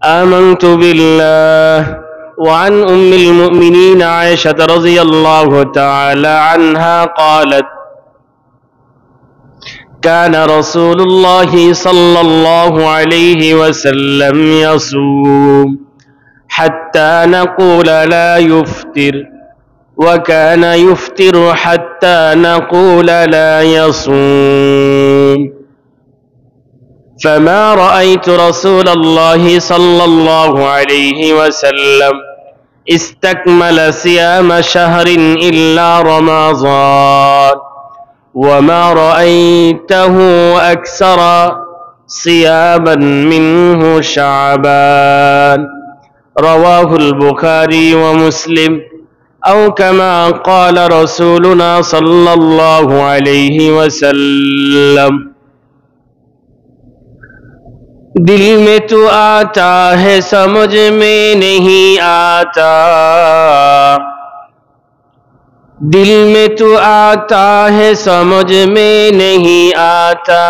آمنت بالله. وعن أم المؤمنين عائشة رضي الله تعالى عنها قالت كان رسول الله صلى الله عليه وسلم يصوم حتى نقول لا يفطر وكان يفطر حتى نقول لا يصوم فما رأيت رسول الله صلى الله عليه وسلم استكمل صيام شهر إلا رمضان وما رأيته أكثر صياما منه شعبان رواه البخاري ومسلم أو كما قال رسولنا صلى الله عليه وسلم दिल में तो आता है समझ में नहीं आता दिल में तो आता है समझ में नहीं आता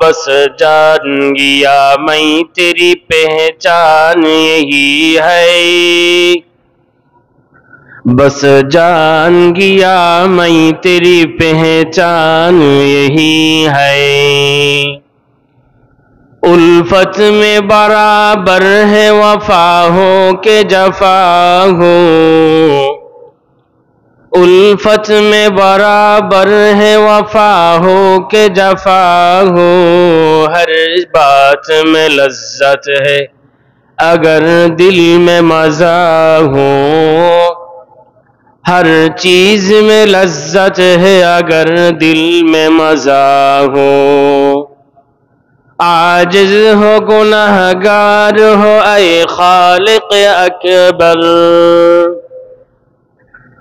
बस जान गया मैं तेरी पहचान यही है बस जान गया मैं तेरी पहचान यही है उल्फत में बराबर है वफा हो के जफा हो उल्फत में बराबर है वफा हो के जफा हो हर बात में लज्जत है अगर दिल में मजा हो हर चीज में लज्जत है अगर दिल में मजा हो आजिज हो गुनहगार हो ऐ खालिक अकबर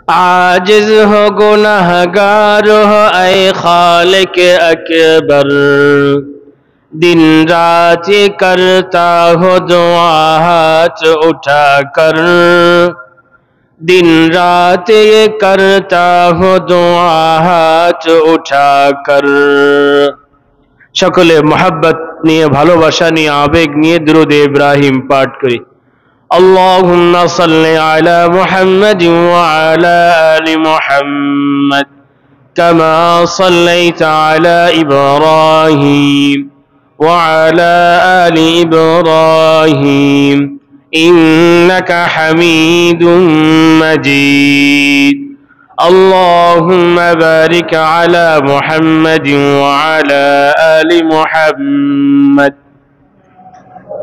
आजिज हो गुनहगार हो ऐ खालिक अकबर दिन रात करता हो दुआ हाथ उठा कर दिन रात ये करता हो दुआ हाथ उठा कर সকলে মোহাব্বত নিয়ে ভালোবাসা নিয়ে আবেগ নিয়ে দুরূদ ইব্রাহিম পাঠ করি আল্লাহুম্মা সাল্লি আলা মুহাম্মাদিন ওয়া আলা আলি মুহাম্মাদ কামা সাল্লাইতা আলা ইব্রাহিম ওয়া আলা আলি ইব্রাহিম ইন্নাকা হামিদুম মাজিদ اللهم بارك على محمد وعلى آل محمد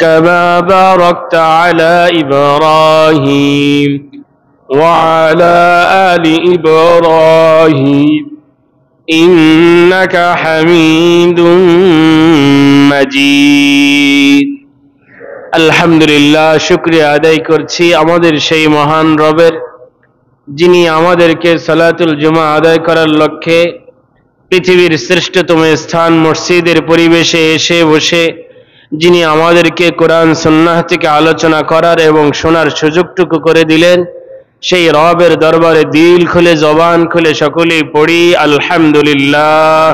كما باركت على إبراهيم وعلى آل إبراهيم إنك حميد مجيد الحمد لله شكرا আদায় করছি আমাদের সেই মহান রবের যিনি আমাদেরকে সালাতুল জুমা আদায় করার লক্ষ্যে পৃথিবীর শ্রেষ্ঠতম স্থান মসজিদের পরিবেশে এসে বসে যিনি আমাদেরকে কোরআন সুন্নাহ থেকে আলোচনা করার এবং শোনার সুযোগটুকু করে দিলেন সেই রবের দরবারে দিল খুলে জবান খুলে সকলেই পড়ি আলহামদুলিল্লাহ।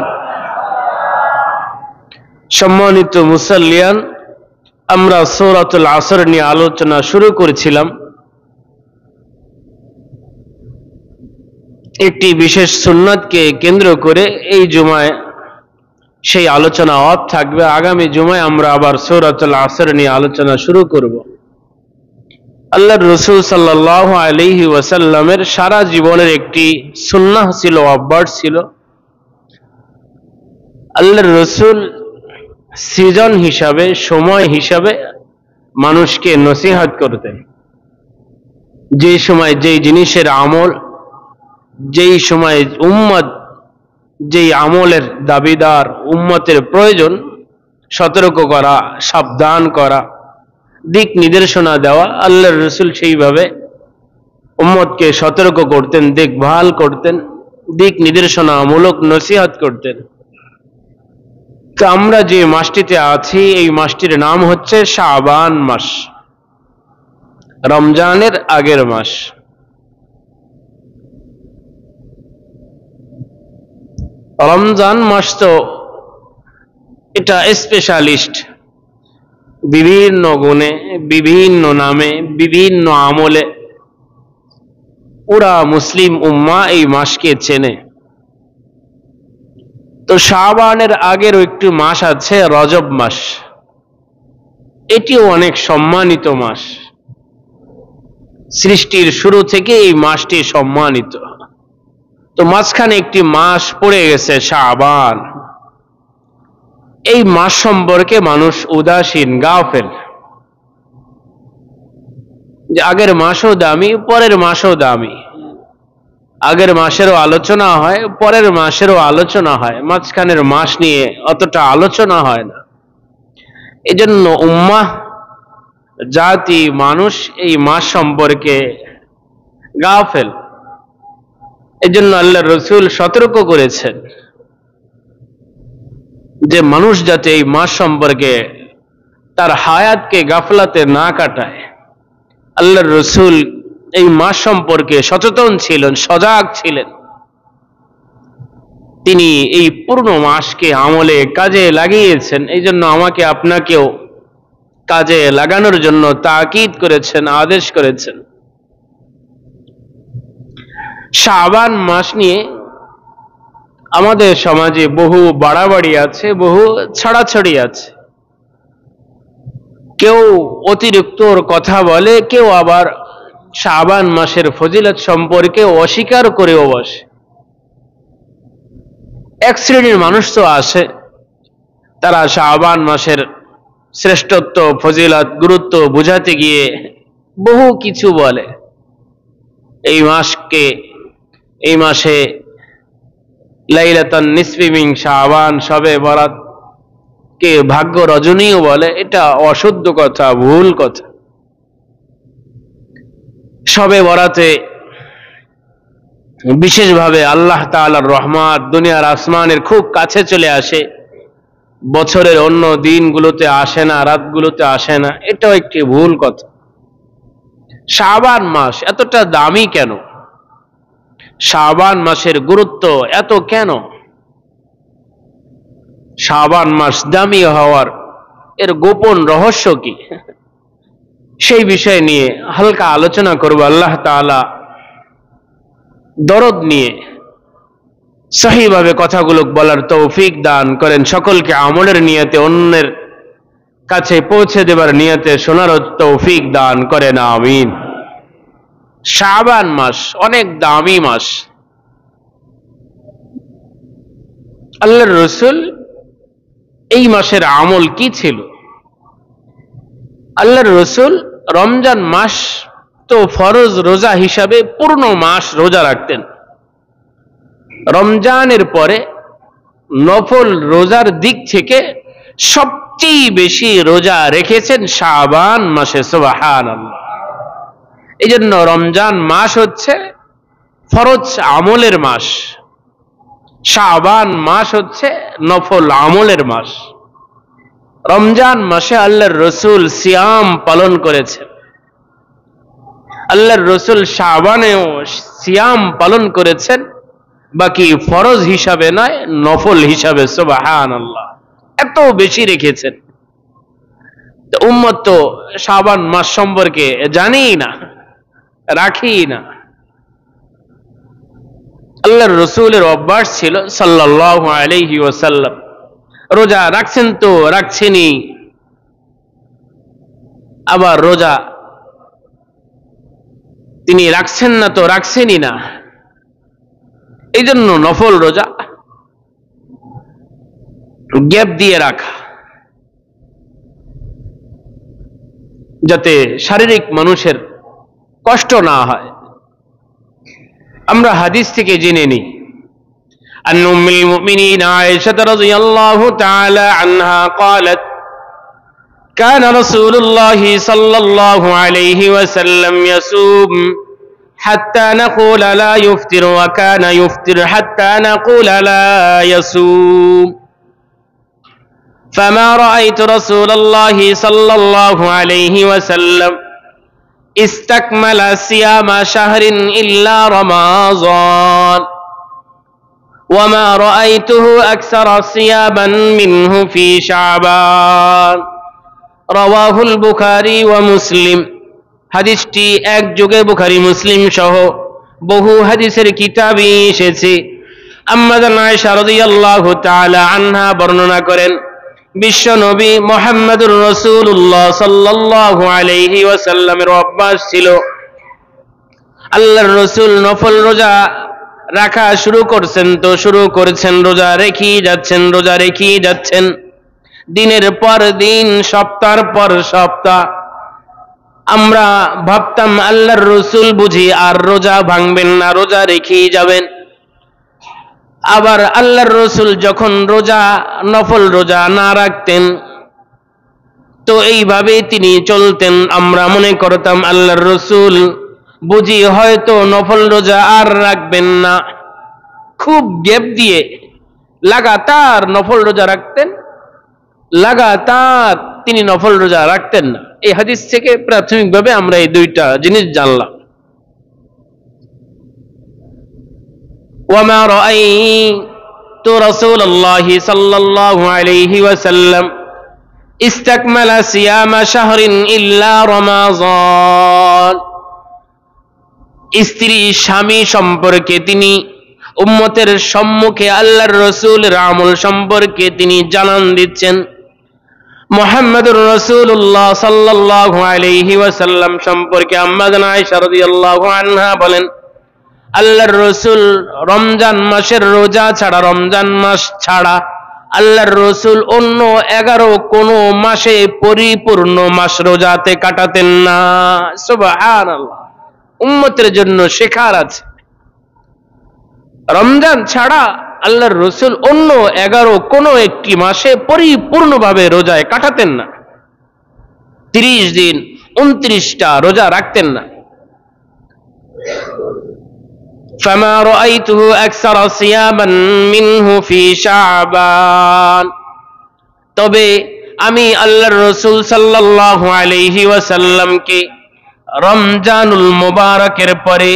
সম্মানিত মুসাল্লিয়ান, আমরা সূরাতুল আসর নিয়ে আলোচনা শুরু করেছিলাম। একটি বিশেষ সুন্নাতকে কেন্দ্র করে এই জুমায় সেই আলোচনা অফ থাকবে। আগামী জুমায় আমরা আবার সূরাতুল আসর নিয়ে আলোচনা শুরু করব। আল্লাহর রাসূল সাল্লাল্লাহু আলাইহি ওয়াসাল্লামের সারা জীবনের একটি সুন্নাহ ছিল, অভ্যাস ছিল। আল্লাহর রাসূল সিজন হিসাবে, সময় হিসাবে মানুষকে নসিহত করতেন। যে সময় যেই জিনিসের আমল, যেই সময় উম্মত যেই আমলের দাবিদার, উম্মতের প্রয়োজন, সতর্ক করা, সাবধান করা, দিক নির্দেশনা দেওয়া, আল্লাহর রাসূল সেইভাবে উম্মতকে সতর্ক করতেন, দেখভাল করতেন, দিক নির্দেশনামূলক নসিহত করতেন। তো আমরা যে মাসটিতে আছি এই মাসটির নাম হচ্ছে শাবান মাস, রমজানের আগের মাস। রমজান মাস তো এটা স্পেশালিস্ট, বিভিন্ন গুণে, বিভিন্ন নামে, বিভিন্ন আমলে পুরা মুসলিম উম্মাহ এই মাসকে চেনে। তো শাবানের আগের একটি মাস আছে রজব মাস, এটিও অনেক সম্মানিত মাস। সৃষ্টির শুরু থেকে এই মাসটি সম্মানিত। তো মাঝখানে একটি মাস পড়ে গেছে শাবান, এই মাস সম্পর্কে মানুষ উদাসীন, গাফেল, যে আগের মাসও দামি, পরের মাসও দামি। আগের মাসেরও আলোচনা হয়, পরের মাসেরও আলোচনা হয়, মাঝখানের মাস নিয়ে অতটা আলোচনা হয় না। এজন্য উম্মাহ, জাতি, মানুষ এই মাস সম্পর্কে গাফেল। এজন্য আল্লাহর রাসূল সতর্ক করেছেন যে মানুষ যাতে এই মাস সম্পর্কে তার হায়াতকে গাফলাতে না কাটায়। আল্লাহর রাসূল এই মাস সম্পর্কে সচেতন ছিলেন, সজাগ ছিলেন। তিনি এই পূর্ণ মাসকে আমলে কাজে লাগিয়েছেন। এই জন্য আমাকে আপনাকেও কাজে লাগানোর জন্য তাকিদ করেছেন, আদেশ করেছেন। শাবান মাস নিয়ে আমাদের সমাজে বহু বাড়াবাড়ি আছে, বহু ছাড়াছাড়ি আছে। কেউ অতিরিক্ত কথা বলে, কেউ আবার শাবান মাসের ফজিলত সম্পর্কে অস্বীকার করেও বসে। এক শ্রেণীর মানুষ তো আছে, তারা শাবান মাসের শ্রেষ্ঠত্ব, ফজিলত, গুরুত্ব বুঝাতে গিয়ে বহু কিছু বলে। এই মাসে লাইলাতুন নিসফি মিন শাবান, শবে বরাত কে ভাগ্য রজনীও বলে। এটা অশুদ্ধ কথা, ভুল কথা। শবে বরাতে বিশেষভাবে আল্লাহ তাআলার রহমত দুনিয়ার আসমানের খুব কাছে চলে আসে, বছরের অন্য দিনগুলোতে আসে না, রাতগুলোতে আসে না। এটাও একটি ভুল কথা। শাবান মাস এতটা দামি কেন? শাবান মাসের গুরুত্ব এত কেন? শাবান মাস দামি হওয়ার এর গোপন রহস্য কি? সেই বিষয় নিয়ে হালকা আলোচনা করব। আল্লাহ তাআলা দরদ নিয়ে সহিভাবে কথাগুলো বলার তৌফিক দান করেন। সকলকে আমলের নিয়তে, অন্যের কাছে পৌঁছে দেবার নিয়তে শোনার তৌফিক দান করেন, আমিন। শাবান মাস অনেক দামি মাস। আল্লাহর রাসূল এই মাসের আমল কি ছিল? আল্লাহর রাসূল রমজান মাস তো ফরজ রোজা হিসাবে পূর্ণ মাস রোজা রাখতেন। রমজানের পরে নফল রোজার দিক থেকে সবচেয়ে বেশি রোজা রেখেছেন শাবান মাসে, সুবহানাল্লাহ। এই জন্য রমজান মাস হচ্ছে ফরজ আমলের মাস, শাবান মাস হচ্ছে নফল আমলের মাস। রমজান মাসে আল্লাহর রাসূল সিয়াম পালন করেছেন। আল্লাহর রাসূল শাবানেও সিয়াম পালন করেছেন, বাকি ফরজ হিসাবে নয়, নফল হিসাবে, সুবহানাল্লাহ। এত বেশি রেখেছেন। তো উম্মত তো শাবান মাস সম্পর্কে জানেই না, রাখেই না। আল্লাহর রাসূলের অভ্যাস ছিল সাল্লাল্লাহু আলাইহি ওয়াসাল্লাম, রোজা রাখছেন তো রাখছেনই, আবার রোজা তিনি রাখছেন না তো রাখছেনই না। এই জন্য নফল রোজা গ্যাপ দিয়ে রাখা, যাতে শারীরিক মানুষের কষ্ট না হয়। আমরা হাদিস থেকে জেনে নিই। عن أم المؤمنين عائشة رضي الله تعالى عنها قالت كان رسول الله صلى الله عليه وسلم يصوم حتى نقول لا يفطر وكان يفطر حتى نقول لا يصوم فما رأيت رسول الله صلى الله عليه وسلم استكمل صيام شهر إلا رمضان وما رأيته أكثر صياما منه في شعبان রাওয়াহুল বুখারী ওয়া মুসলিম। হাদিসটি একযোগে বুখারী মুসলিম সহ বহু হাদিসের কিতাবে এসেছে। আম্মা জান আয়েশা রাদিয়াল্লাহু তাআলা আনহা বর্ণনা করেন, বিশ্ব নবী মুহাম্মদুর রাসূলুল্লাহ সাল্লাল্লাহু আলাইহি ওয়াসাল্লামের অভ্যাস ছিল, আল্লাহর রাসূল নফল রোজা রাখা শুরু করেছেন, রোজা রেখেই যাচ্ছেন দিনের পর দিন, সপ্তাহের পর সপ্তাহ। আমরা ভাবতাম আল্লাহর রাসূল বুঝি আর রোজা ভাঙবেন না, রোজা রেখেই যাবেন। আবার আল্লাহর রাসূল যখন নফল রোজা না রাখতেন তো এইভাবে তিনি চলতেন। আমরা মনে করতাম আল্লাহর রাসূল বুঝি হয়তো নফল রোজা আর রাখবেন না। খুব গ্যাপ দিয়ে লাগাতার নফল রোজা রাখতেন, তিনি নফল রোজা রাখতেন না। এই হাদিস থেকে প্রাথমিকভাবে আমরা এই দুইটা জিনিস জানলাম। ওয়ামা রাআইতু রাসূলুল্লাহি সাল্লাল্লাহু আলাইহি ওয়াসাল্লাম ইসতাকমালা সিয়ামা শাহরিন ইল্লা রমাযান। স্ত্রী স্বামী সম্পর্কে তিনি উম্মতের সম্মুখে আল্লাহর রাসূলের আমল সম্পর্কে তিনি জানান দিচ্ছেন। মুহাম্মদুর রাসূলুল্লাহ সাল্লাল্লাহু আলাইহি ওয়াসাল্লাম সম্পর্কে আম্মা জান আয়েশা রাদিয়াল্লাহু আনহা বলেন, আল্লাহর রাসূল রমজান মাসের রোজা ছাড়া, রমজান মাস ছাড়া আল্লাহর রাসূল অন্য 11 কোন মাসে পরিপূর্ণ মাস রোজাতে কাটাতেন না। সুবহানাল্লাহ, উম্মতের জন্য শেখার আছে। রমজান ছাড়া আল্লাহর রাসূল অন্য 11 কোন একটি মাসে পরিপূর্ণভাবে রোজায় কাটাতেন না। 30 দিন 29টা রোজা রাখতেন না। ফামা রাআইতুহু আকসারা সিয়ামান মিনহু ফি শাবান। তবে আমি আল্লাহর রাসূল সাল্লাল্লাহু আলাইহি ওয়াসাল্লামকে রমজানুল মুবারকের পরে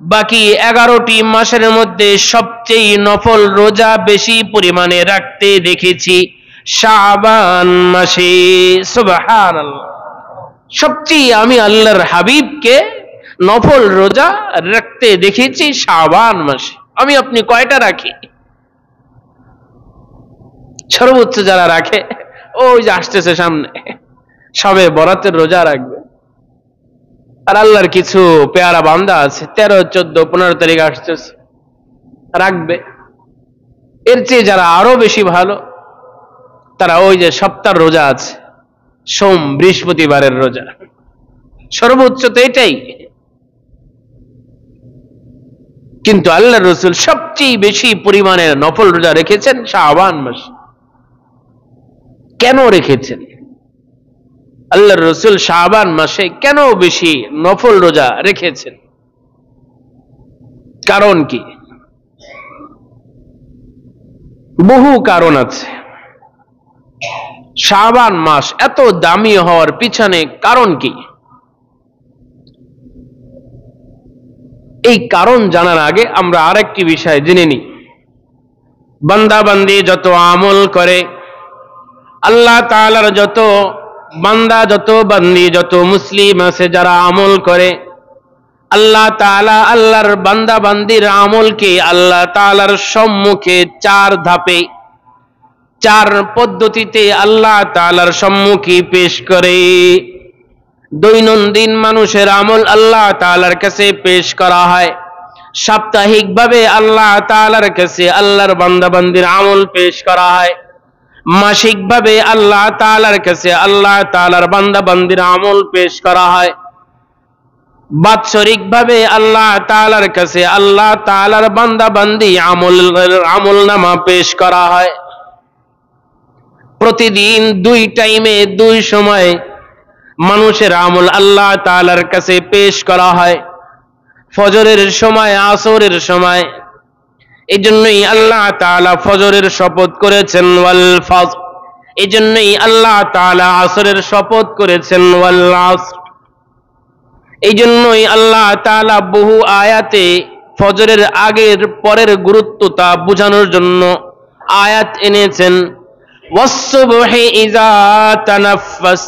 বাকি 11টি মাসের মধ্যে সবচেয়ে নফল রোজা বেশি পরিমাণে রাখতে দেখেছি শাবান মাসে। সুবহানাল্লাহ, সবচেয়ে আমি আল্লাহর হাবিবকে নফল রোজা রাখতে দেখেছি শাবান মাসে। আমি আপনি কয়টা রাখি? সর্বোচ্চ যারা রাখে ওই যে আসতেছে সামনে সবে বরাতের রোজা রাখবে। আর আল্লাহর কিছু পেয়ারা বান্দা আছে 13, 14, 15 তারিখ আসতেছে রাখবে। এর চেয়ে যারা আরো বেশি ভালো তারা ওই যে সপ্তাহ রোজা আছে, সোম বৃহস্পতিবারের রোজা, সর্বোচ্চ তো এটাই। কিন্তু আল্লাহর রাসূল সবচেয়ে বেশি পরিমাণে নফল রোজা রেখেছেন শাবান মাসে। কেন রেখেছেন আল্লাহর রাসূল শাবান মাসে? কেন বেশি নফল রোজা রেখেছেন? কারণ কি? বহু কারণ আছে। শাবান মাস এত দামি হওয়ার পিছনে কারণ কি? এই কারণ জানার আগে আমরা আরেকটি বিষয় জেনে নিই। বান্দা বান্দি যত আমল করে, আল্লাহ তাআলার যত বান্দা, যত বান্দি, যত মুসলিম আছে যারা আমল করে, আল্লাহ তাআলা আল্লাহর বান্দা বান্দির আমলকে আল্লাহ তাআলার সম্মুখে 4 ধাপে 4 পদ্ধতিতে আল্লাহ তাআলার সম্মুখে পেশ করে। দৈনন্দিন মানুষের আমল আল্লাহ তাআলার কাছে পেশ করা হয়। সাপ্তাহিকভাবে আল্লাহ তাআলার কাছে আল্লাহর বান্দা বান্দির আমল পেশ করা হয়। মাসিকভাবে আল্লাহ তাআলার কাছে আল্লাহ তাআলার বান্দা বান্দির আমল পেশ করা হয়। বাৎসরিকভাবে আল্লাহ তাআলার কাছে আল্লাহ তাআলার বান্দা বান্দি আমলনামা পেশ করা হয়। প্রতিদিন 2 টাইমে 2 সময় মানুষের আমল আল্লাহ তাআলার কাছে পেশ করা হয়, ফজরের সময়, আসরের সময়। এজন্যই আল্লাহ তাআলা ফজরের শপথ করেছেন ওয়াল ফজর, এজন্যই আল্লাহ তাআলা আসরের শপথ করেছেন ওয়াল আসর। এইজন্যই আল্লাহ তাআলা বহু আয়াতে ফজরের আগের পরের গুরুত্বটা বোঝানোর জন্য আয়াত এনেছেন। ওয়াস-সুবহি ইযা তানাফফাস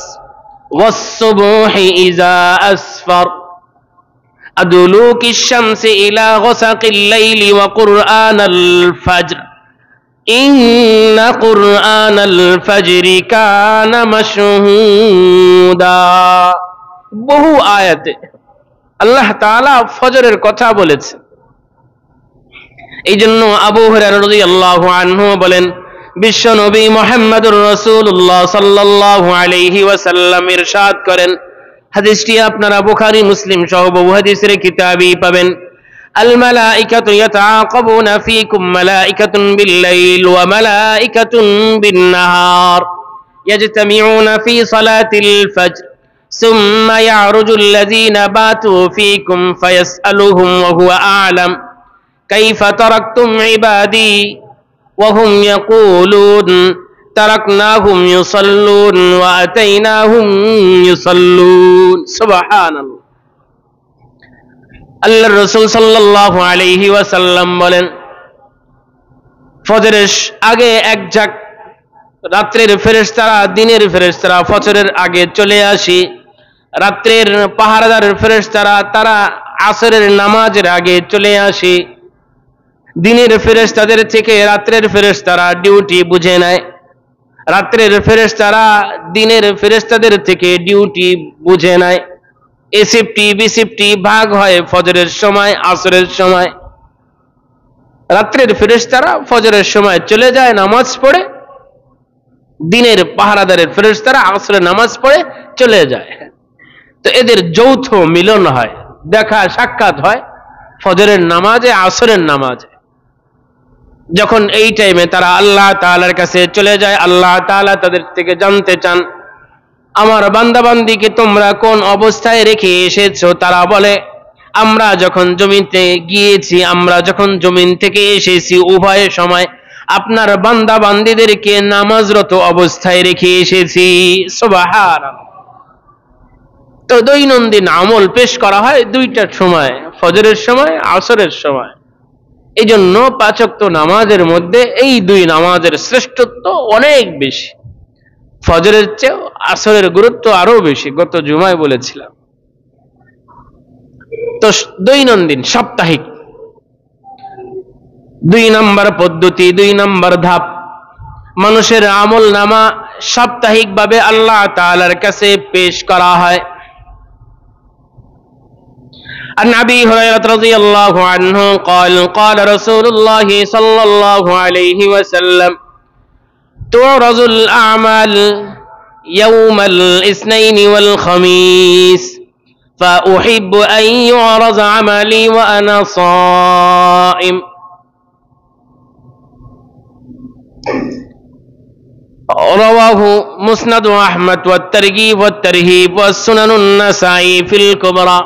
ওয়াস-সুবহি ইযা আসফার আদুলুকিশ শামসি ইলা গাসাকিল লাইলি ওয়া কুরআনাল ফাজর ইন্না কুরআনাল ফাজরি কানা মাশহুদা। বহু আয়াতে আল্লাহ তাআলা ফজরের কথা বলেছে। এই জন্য আবু হুরায়রা রাদিয়াল্লাহু আনহু বলেন, বিশ্ব নবী মুহাম্মদুর রাসূলুল্লাহ সাল্লাল্লাহু আলাইহি ওয়াসাল্লাম ইরশাদ করেন, হাদিসটি আপনারা বুখারী মুসলিম সহ বহু হাদিসের কিতাবে পাবেন, আল মালাইকাতু ইয়াতাআকাবুনা ফীকুম মালাইকাতুন বিল-লাইল ওয়া মালাইকাতুন বিন-নাহার ইয়াজতামিউনা ফী সালাতিল ফজর সুম্মা ইয়ারুজুল লাযীনা বাতু ফীকুম ফায়াসআলুহুম ওয়া হুয়া আ'লাম কাইফা তারাকতুম ইবাদি ওয়া হুম ইয়াকুলুন তারাকনাহুম ইউসাল্লুন ওয়া আতাইনাহুম ইউসাল্লুন। সুবহানাল্লাহ। আল্লাহর রাসূল সাল্লাল্লাহু আলাইহি ওয়াসাল্লাম বলেন, ফজরের আগে এক ঝাঁক রাত্রের ফেরেশতারা দিনের ফেরেশতারা ফজরের আগে চলে আসে, রাত্রের পাহারাদার ফেরেশতারা তারা আসরের নামাজের আগে চলে আসে। দিনের ফেরেশতাদের থেকে রাত্রের ফেরেশতারা ডিউটি বুঝে নেয়, রাত্রের ফেরেশতারা দিনের ফেরেশতাদের থেকে ডিউটি বুঝে নেয়। এ শিফটি বি শিফটি ভাগ হয় ফজরের সময় আসরের সময়। রাত্রের ফেরেশতারা ফজরের সময় চলে যায় নামাজ পড়ে, দিনের পাহারাদারের ফেরেশতারা আসরের নামাজ পড়ে চলে যায়। তো এদের যৌথ মিলন হয়, দেখা সাক্ষাৎ হয় ফজরের নামাজে আসরের নামাজে। যখন এই টাইমে তারা আল্লাহ তাআলার কাছে চলে যায়, আল্লাহ তাআলা তাদের থেকে জানতে চান, আমার বান্দাবান্দিকে তোমরা কোন অবস্থায় রেখে এসেছো? তারা বলে, আমরা যখন জমিতে গিয়েছি, আমরা যখন জমিন থেকে এসেছি, উভয় সময় আপনার বান্দাবান্দিদেরকে নামাজরত অবস্থায় রেখে এসেছি। সুবহানাল্লাহ। তো দৈনন্দিন আমল পেশ করা হয় দুইটার সময়, ফজরের সময় আসরের সময়। এই জন্য 5 ওয়াক্ত নামাজের মধ্যে এই দুই নামাজের শ্রেষ্ঠত্ব অনেক বেশি, ফজরের চেয়ে আসরের গুরুত্ব আরো বেশি, গত জুমায় বলেছিলাম। তো দৈনন্দিন সাপ্তাহিক 2 নম্বর পদ্ধতি, 2 নম্বর ধাপ, মানুষের আমল নামা সাপ্তাহিক ভাবে আল্লাহ তাআলার কাছে পেশ করা হয়। عن أبي هريرة رضي الله عنه قال قال رسول الله صلى الله عليه وسلم تعرض الأعمال يوم الاثنين والخميس فأحب أن يعرض عملي وأنا صائم رواه مسند أحمد والترغيب والترهيب والسنن النسائي في الكبرى।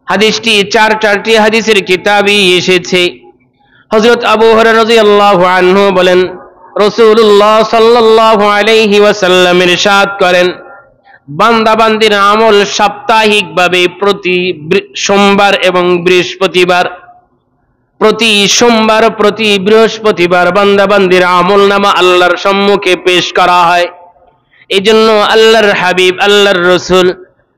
হাদিসটি চারটি হাদিসের কিতাবে এসেছে। হযরত আবু হুরায়রা রাদিয়াল্লাহু আনহু বলেন, রাসূলুল্লাহ সাল্লাল্লাহু আলাইহি ওয়াসাল্লাম ইরশাদ করেন, বান্দাবান্দির আমল সাপ্তাহিকভাবে প্রতি সোমবার এবং বৃহস্পতিবার, প্রতি সোমবার প্রতি বৃহস্পতিবার বান্দাবান্দির আমলনামা আল্লাহর সম্মুখে পেশ করা হয়। এজন্য আল্লাহর হাবিব আল্লাহর রাসূল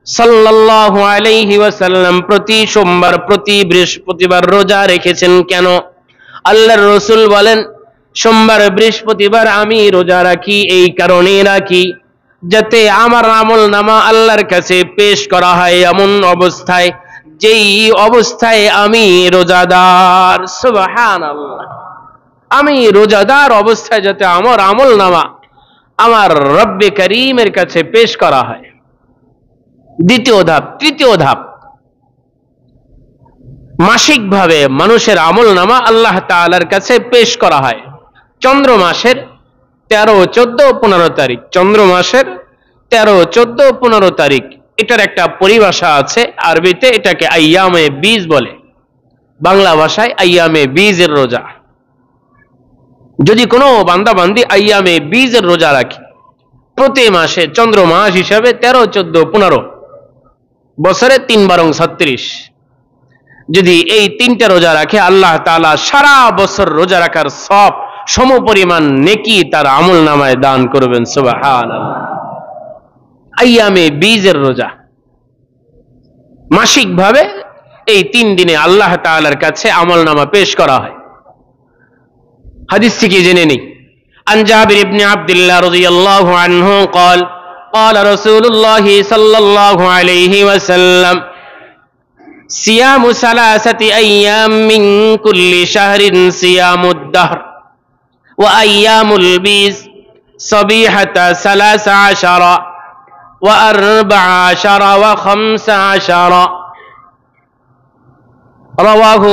সাল্লাল্লাহু আলাইহি ওয়াসাল্লাম প্রতি সোমবার প্রতি বৃহস্পতিবার রোজা রেখেছেন। কেন? আল্লাহর রাসূল বলেন, সোমবার বৃহস্পতিবার আমি রোজা রাখি এই কারণে রাখি যাতে আমার আমলনামা আল্লাহর কাছে পেশ করা হয় এমন অবস্থায় যেই অবস্থায় আমি রোজাদার। সুবহানাল্লাহ। আমি রোজাদার অবস্থায় যাতে আমার আমলনামা আমার রব্বে করিমের কাছে পেশ করা হয়। দ্বিতীয় ধাপ, তৃতীয় ধাপ, মাসিকভাবে মানুষের আমলনামা আল্লাহ তাআলার কাছে পেশ করা হয় চন্দ্র মাসের 13, 14, 15 তারিখ। চন্দ্র মাসের 13, 14, 15 তারিখ, এটার একটা পরিভাষা আছে আরবিতে, এটাকে আইয়ামে বীজ বলে, বাংলা ভাষায় আইয়ামে বীজের রোজা। যদি কোনো বান্দাবান্দি আইয়ামে বীজের রোজা রাখে প্রতি মাসে, চন্দ্র মাস হিসাবে 13, 14, 15, বছরে 3 বারং 36, যদি এই 3টা রোজা রাখে আল্লাহ তাআলা সারা বছর রোজা রাখার সওয়াব সমপরিমাণ নেকি তার আমলনামায় দান করবেন। সুবহানাল্লাহ। আইয়ামে বীজের রোজা মাসিক ভাবে এই 3 দিনে আল্লাহ তাআলার কাছে আমলনামা পেশ করা হয়। হাদিস থেকে জেনে নেই। عن جابر بن عبد الله رضي الله عنه قال قال رسول الله صلى الله عليه وسلم صيام 3 أيام من كل شهر صيام الدهر وأيام البيض صبيحة 13 و14 و15 رواه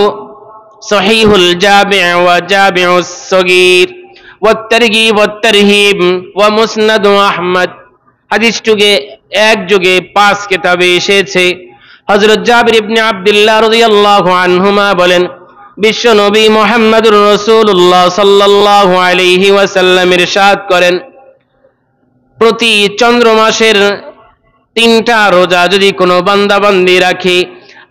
صحيح الجامع وجامع الصغير والترغيب والترهيب ومسند أحمد। হাদিসটিকে একযোগে 5 কিতাবে এসেছে। হযরত জাবির ইবনে আব্দুল্লাহ রাদিয়াল্লাহু আনহুমা বলেন, বিশ্ব নবী মুহাম্মদুর রাসূলুল্লাহ সাল্লাল্লাহু আলাইহি ওয়াসাল্লাম ইরশাদ করেন, প্রতি চন্দ্র মাসের 3টা রোজা যদি কোনো বান্দা বান্দি রাখে,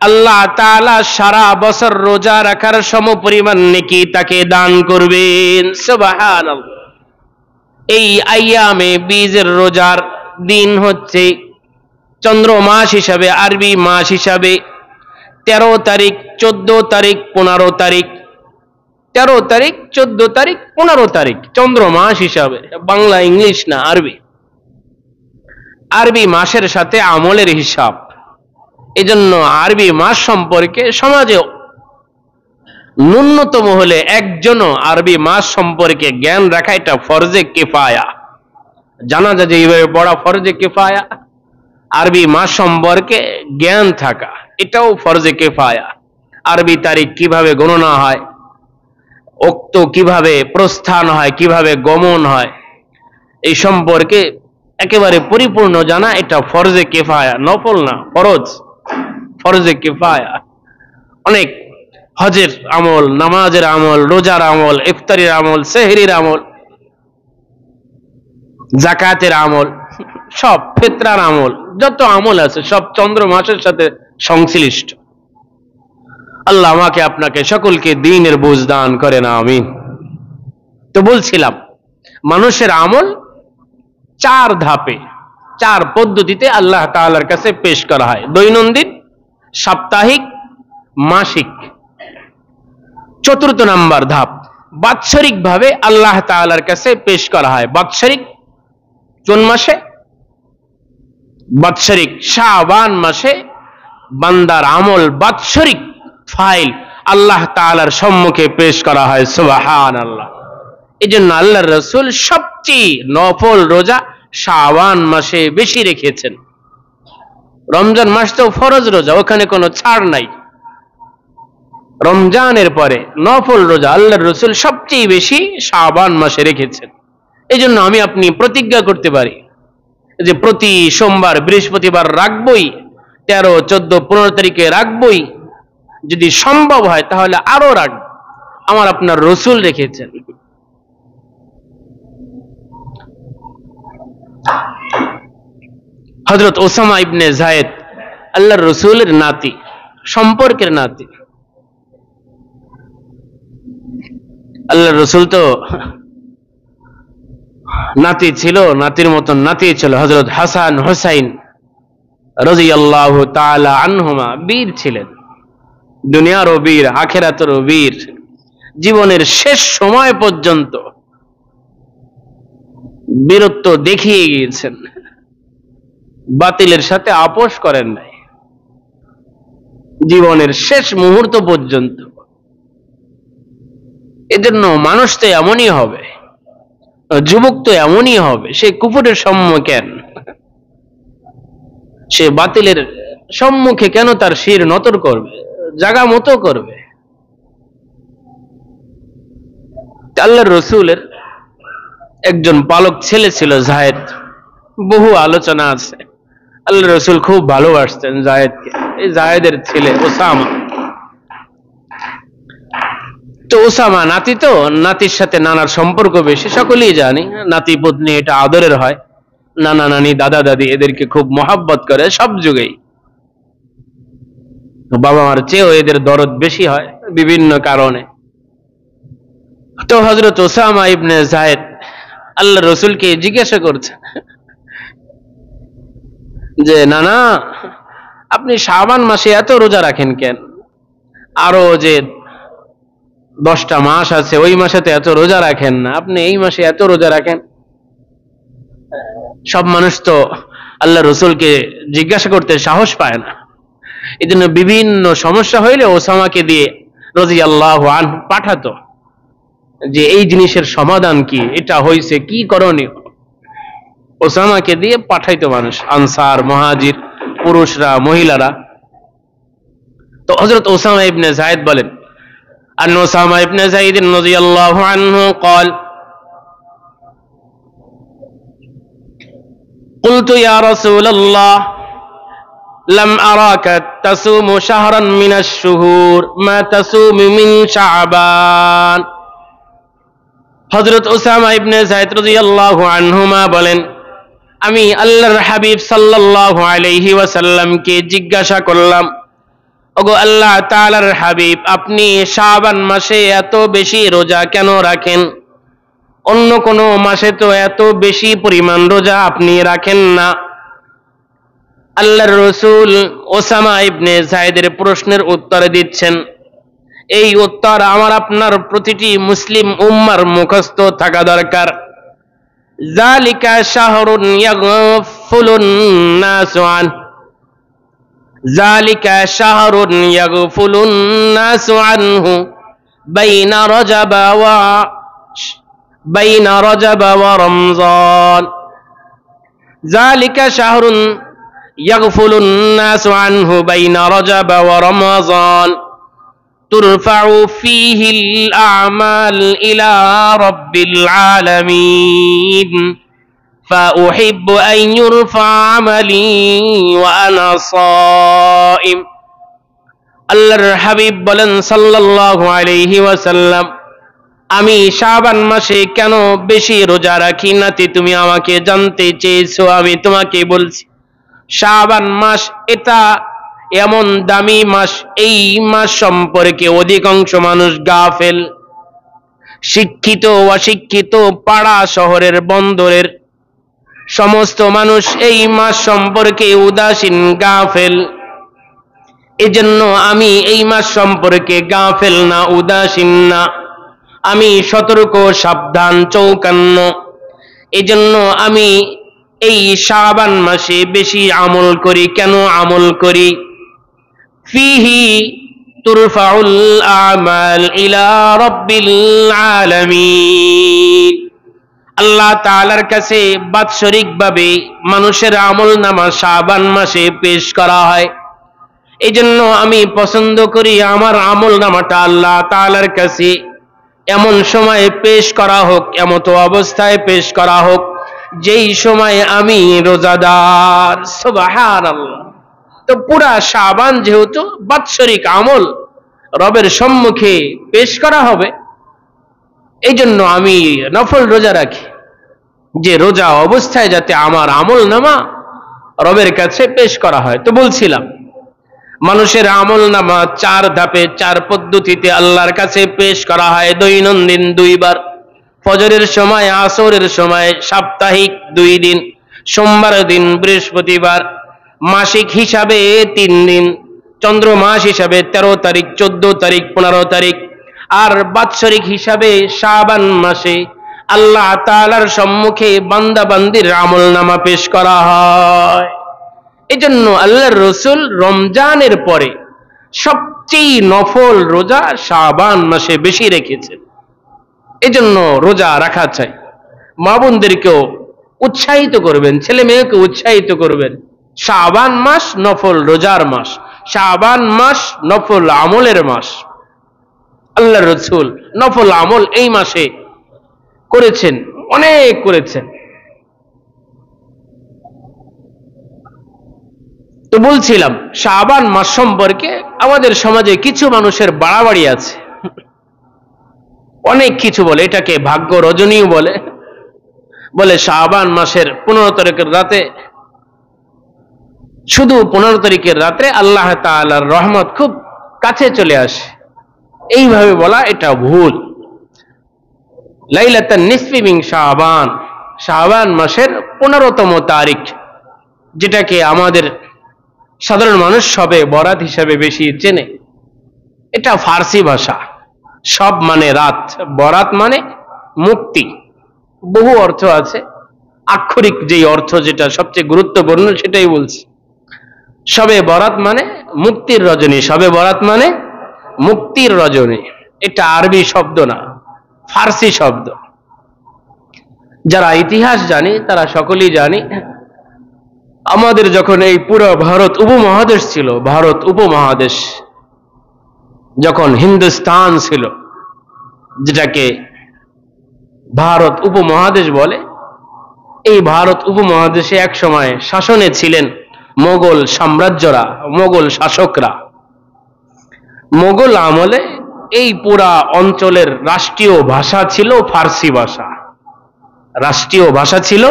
আল্লাহ তাআলা সারা বছর রোজা রাখার সমপরিমাণ নেকি তাকে দান করবেন। সুবহানাল্লাহ। এই আইয়ামে বীজের রোজার দিন হচ্ছে চন্দ্র মাস হিসাবে, আরবি মাস হিসাবে 13 তারিখ, 14 তারিখ, 15 তারিখ, 13 তারিখ, 14 তারিখ, 15 তারিখ চন্দ্র মাস হিসাবে, বাংলা ইংলিশ না, আরবি। আরবি মাসের সাথে আমলের হিসাব। এজন্য আরবি মাস সম্পর্কে সমাজে ন্যূনতম হলে একজনও আরবি মাস সম্পর্কে জ্ঞান রাখা এটা ফরজে কিফায়া। জানা যায় যে এইভাবে পড়া ফরজে কিফায়া, আরবি মাস সম্পর্কে জ্ঞান থাকা এটাও ফরজে কিফায়া। আরবি তারিখ কিভাবে গণনা হয়, উক্ত কিভাবে প্রস্থান হয়, কিভাবে গমন হয়, এই সম্পর্কে একেবারে পরিপূর্ণ জানা এটা ফরজে কিফায়া, নফল না, ফরজ, ফরজে কিফায়া। অনেক হজের আমল, নামাজের আমল, রোজার আমল, ইফতারির আমল, সেহরির আমল, যাকাতের আমল, সব ফিতরার আমল, যত আমল আছে সব চন্দ্র মাসের সাথে সংশ্লিষ্ট। আল্লাহ আমাকে আপনাকে সকলকে দ্বীনের বুঝ দান করেন, আমিন। তো বলছিলাম মানুষের আমল 4 ধাপে, 4 পদ্ধতিতে আল্লাহ তাআলার কাছে পেশ করা হয়। দৈনন্দিন, সাপ্তাহিক, মাসিক। 4th নাম্বার ধাপ বাৎসরিক ভাবে আল্লাহ তাআলার কাছে পেশ করা হয়। বাৎসরিক কোন মাসে? বাৎসরিক শাবান মাসে বান্দার আমল বাৎসরিক ফাইল আল্লাহ তাআলার সম্মুখে পেশ করা হয়। সুবহানাল্লাহ। এজন্য আল্লাহর রাসূল সবচেয়ে নফল রোজা শাবান মাসে বেশি রেখেছেন। রমজান মাস তো ফরজ রোজা, ওখানে কোনো ছাড় নাই। রমজানের পরে নফল রোজা আল্লাহর রাসূল সবচেয়ে বেশি শাবান মাসে রেখেছেন। এজন্য আমি আপনি প্রতিজ্ঞা করতে পারি যে প্রতি সোমবার, বৃহস্পতিবার রাখবই, 13, 14, 15 তারিখে রাখবই। যদি সম্ভব হয় তাহলে আরো রাখব। আমার আপনার রাসূল রেখেছেন। হযরত ওসামা ইবনে যায়েদ আল্লাহর রাসূলের নাতি, সম্পর্কের নাতি। আল্লাহর রাসূল তো নাতি ছিল, নাতির মতন নাতি ছিল। হযরত হাসান হুসাইন রাদিয়াল্লাহু তাআলা আনহুমা বীর ছিলেন, দুনিয়ারও বীর, আখিরাতেরও বীর। জীবনের শেষ সময় পর্যন্ত বীরত্ব দেখিয়ে গিয়েছেন, বাতিলের সাথে আপোষ করেন নাই জীবনের শেষ মুহূর্ত পর্যন্ত। এজন্য মানুষ তো এমনই হবে, যুবক তো এমনই হবে, সে কুফরের সম্মুখে কেন, সে বাতিলের সম্মুখে কেন তার শির নতর করবে, জাগা মতো করবে। আল্লাহর রাসূলের একজন পালক ছেলে ছিল যায়েদ। বহু আলোচনা আছে। আল্লাহর রাসূল খুব ভালোবাসতেন যায়েদকে। এই যায়েদের ছেলে ওসামা। তো ওসামা নাতি, তো নাতির সাথে নানার সম্পর্ক বেশি, সকলেই জানি। নাতি পত্নী এটা আদরের হয়। নানা নানি, দাদা দাদি এদেরকে খুব মহব্বত করে সব যুগেই। বাবা মার চেয়েও এদের দরদ বেশি হয় বিভিন্ন কারণে। তো হযরত ওসামা ইবনে যায়েদ আল্লাহর রাসূলকে জিজ্ঞাসা করছেন যে না না, আপনি শাবান মাসে এত রোজা রাখেন কেন? আরো যে 10টা মাস আছে ওই মাসে তো এত রোজা রাখেন না, আপনি এই মাসে এত রোজা রাখেন। সব মানুষ তো আল্লাহ রসুলকে জিজ্ঞাসা করতে সাহস পায় না, এই জন্য বিভিন্ন সমস্যা হইলে ওসামাকে দিয়ে রাদিয়াল্লাহু আনহু পাঠাতো যে এই জিনিসের সমাধান কি, এটা হইছে কি করণীয়। ওসামাকে দিয়ে পাঠাইতো মানুষ, আনসার, মুহাজির, পুরুষরা, মহিলারা। তো হযরত ওসামা ইবনে যায়েদ বলেন, আন ওসামা ইবনে যায়েদ রাদিয়াল্লাহু আনহু قال قلت يا رسول الله لم أراك تصوم شهرا من الشهور ما تصوم من شعبان। হযরত ওসামা ইবনে যায়েদ রাদিয়াল্লাহু আনহুমা বলেন, আমি আল্লাহর হাবিব সাল্লাল্লাহু আলাইহি ওয়াসাল্লামকে জিজ্ঞাসা করলাম, ওগো আল্লাহ তাআলার হাবিব, আপনি শাবান মাসে এত বেশি রোজা কেন রাখেন? অন্য কোন মাসে তো এত বেশি পরিমাণ রোজা আপনি রাখেন না। আল্লাহর রাসূল ওসামা ইবনে যায়েদের প্রশ্নের উত্তর দিচ্ছেন। এই উত্তর আমার আপনার প্রতিটি মুসলিম উম্মার মুখস্থ থাকা দরকার। যালিকা শাহরুন ইয়াগফুলুন নাসু আন, যালিকা শাহরুন ইয়াগফুলুন নাসু আনহু বাইনা রজব ওয়া রমজান। যালিকা শাহরুন ইয়াগফুলুন নাসু আনহু বাইনা রজব ওয়া রমজান ترفع فيه الأعمال إلى رب العالمين فأحب أن يرفع عملي وأنا صائم। আল্লাহর হাবিব বলেন সাল্লাল্লাহু আলাইহি ওয়াসাল্লাম, আমি শাবান মাসে কেন বেশি রোজা রাখি নাতি তুমি আমাকে জানতে চেয়েছো, আমি তোমাকে বলছি শাবান মাস এটা এমন দামি মাস, এই মাস সম্পর্কে অধিকাংশ মানুষ গাফেল। শিক্ষিত অশিক্ষিত, পাড়া শহরের বন্দরের সমস্ত মানুষ এই মাস সম্পর্কে উদাসীন, গাফেল। এজন্য আমি এই মাস সম্পর্কে গাফেল না, উদাসীন না, আমি সতর্ক, সাবধান, চৌকান্ন। এজন্য আমি এই শাবান মাসে বেশি আমল করি। কেন আমল করি? ফিহি তুরফাউল আমাল ইলা রাব্বিল আলামিন। আল্লাহ তাআলার কাছে বাৎসরিকভাবে মানুষের আমলনামা শাবান মাসে পেশ করা হয়। এইজন্য আমি পছন্দ করি আমার আমলনামাটা আল্লাহ তাআলার কাছে এমন সময়ে পেশ করা হোক, এমত অবস্থায় পেশ করা হোক যেই সময় আমি রোজাদার। সুবহানাল্লাহ। তো পুরা শাবান যেহেতু বাৎসরিক আমল রবের সম্মুখে পেশ করা হবে, এই জন্য আমি নফল রোজা রাখি, যে রোজা অবস্থায় যাতে আমার আমল নামা রবের কাছে পেশ করা হয়। তো বলছিলাম মানুষের আমল নামা 4 ধাপে 4 পদ্ধতিতে আল্লাহর কাছে পেশ করা হয় দৈনন্দিন 2 বার, ফজরের সময়, আসরের সময়, সাপ্তাহিক 2 দিন, সোমবার দিন, বৃহস্পতিবার। মাসিক হিসাবে 3 দিন, চন্দ্র মাস হিসাবে 13 তারিখ, 14 তারিখ, 15 তারিখ। আর বাৎসরিক হিসাবে শাবান মাসে আল্লাহ তাআলার সম্মুখে বান্দা বান্দির আমল নামা পেশ করা হয়। এজন্য আল্লাহর রাসূল রমজানের পরে সবচেয়ে নফল রোজা শাবান মাসে বেশি রেখেছেন। এজন্য রোজা রাখা চাই। মা বোনদেরকেও উৎসাহিত করবেন, ছেলে মেয়েকে উৎসাহিত করবেন। শাবান মাস নফল রোজার মাস, শাবান মাস নফল আমলের মাস। আল্লাহর রাসূল নফল আমল এই মাসে করেছেন, অনেক করেছেন। তো বলছিলাম শাবান মাস সম্পর্কে আমাদের সমাজে কিছু মানুষের বাড়াবাড়ি আছে, অনেক কিছু বলে। এটাকে ভাগ্য রজনীও বলে, বলে শাবান মাসের 15 তারিখের রাতে, শুধু 15 তারিখের রাতে আল্লাহ তাআলার রহমত খুব কাছে চলে আসে। এইভাবে বলা এটা ভুল। লাইলাতুন নিসফি মিন শাবান, শাবান মাসের 15তম তারিখ, যেটাকে আমাদের সাধারণ মানুষ শবে বরাত হিসাবে বেশি চেনে। এটা ফার্সি ভাষা। সব মানে রাত, বরাত মানে মুক্তি। বহু অর্থ আছে, আক্ষরিক যেই অর্থ যেটা সবচেয়ে গুরুত্বপূর্ণ সেটাই বলছি। শবে বরাত মানে মুক্তির রজনী, শবে বরাত মানে মুক্তির রজনী। এটা আরবি শব্দ না, ফার্সি শব্দ। যারা ইতিহাস জানি তারা সকলেই জানি, আমাদের যখন এই পুরো ভারত উপমহাদেশ ছিল, ভারত উপমহাদেশ যখন হিন্দুস্তান ছিল, যেটাকে ভারত উপমহাদেশ বলে, এই ভারত উপমহাদেশে এক সময় শাসনে ছিলেন মোগল সাম্রাজ্যরা, মোগল শাসকরা। মোগল আমলে এই পুরা অঞ্চলের রাষ্ট্রীয় ভাষা ছিল ফার্সি ভাষা, রাষ্ট্রীয় ভাষা ছিল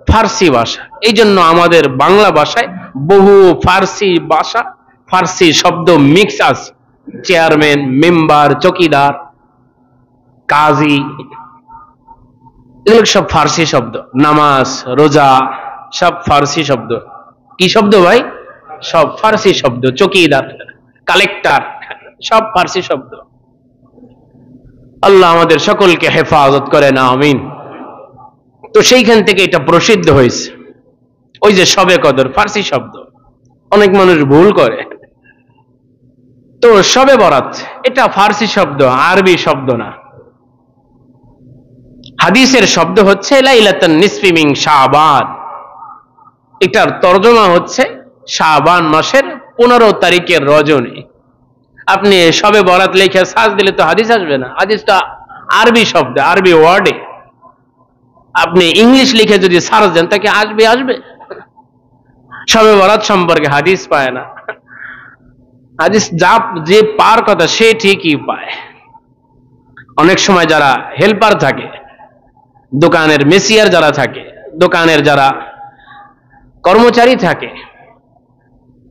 ফার্সি ভাষা। এই জন্য আমাদের বাংলা ভাষায় বহু ফার্সি ভাষা, ফার্সি শব্দ মিক্স আছে। চেয়ারম্যান, মেম্বার, চকিদার, কাজী, এগুলো সব ফার্সি শব্দ। নামাজ, রোজা সব ফার্সি শব্দ। কি শব্দ ভাই? সব ফার্সি শব্দ। চকিদার, কালেক্টর সব ফার্সি শব্দ। আল্লাহ আমাদের সকলকে হেফাজত করে না, আমিন। তো সেইখান থেকে এটা প্রসিদ্ধ হয়েছে। ওই যে শবে কদর ফার্সি শব্দ, অনেক মানুষ ভুল করে। তো শবে বরাত এটা ফার্সি শব্দ, আরবি শব্দ না। হাদিসের শব্দ হচ্ছে লাইলাতুন নিসফি মিন শাবান। এটার তরজমা হচ্ছে শাবান মাসের 15 তারিখের রজনী। আপনি শবে বরাত লিখে সার্চ দিলে তো হাদিস আসবে না, হাদিসটা আরবি শব্দ, আরবি ওয়ার্ডে। আপনি ইংলিশ লিখে যদি সার্চ দেন তাকে আসবে, আসবে? শবে বরাত সম্পর্কে হাদিস পায় না। হাদিস যে পার কথা সে ঠিকই পায়। অনেক সময় যারা হেল্পার থাকে, দোকানের মেসিয়ার যারা থাকে, দোকানের যারা কর্মচারী থাকে,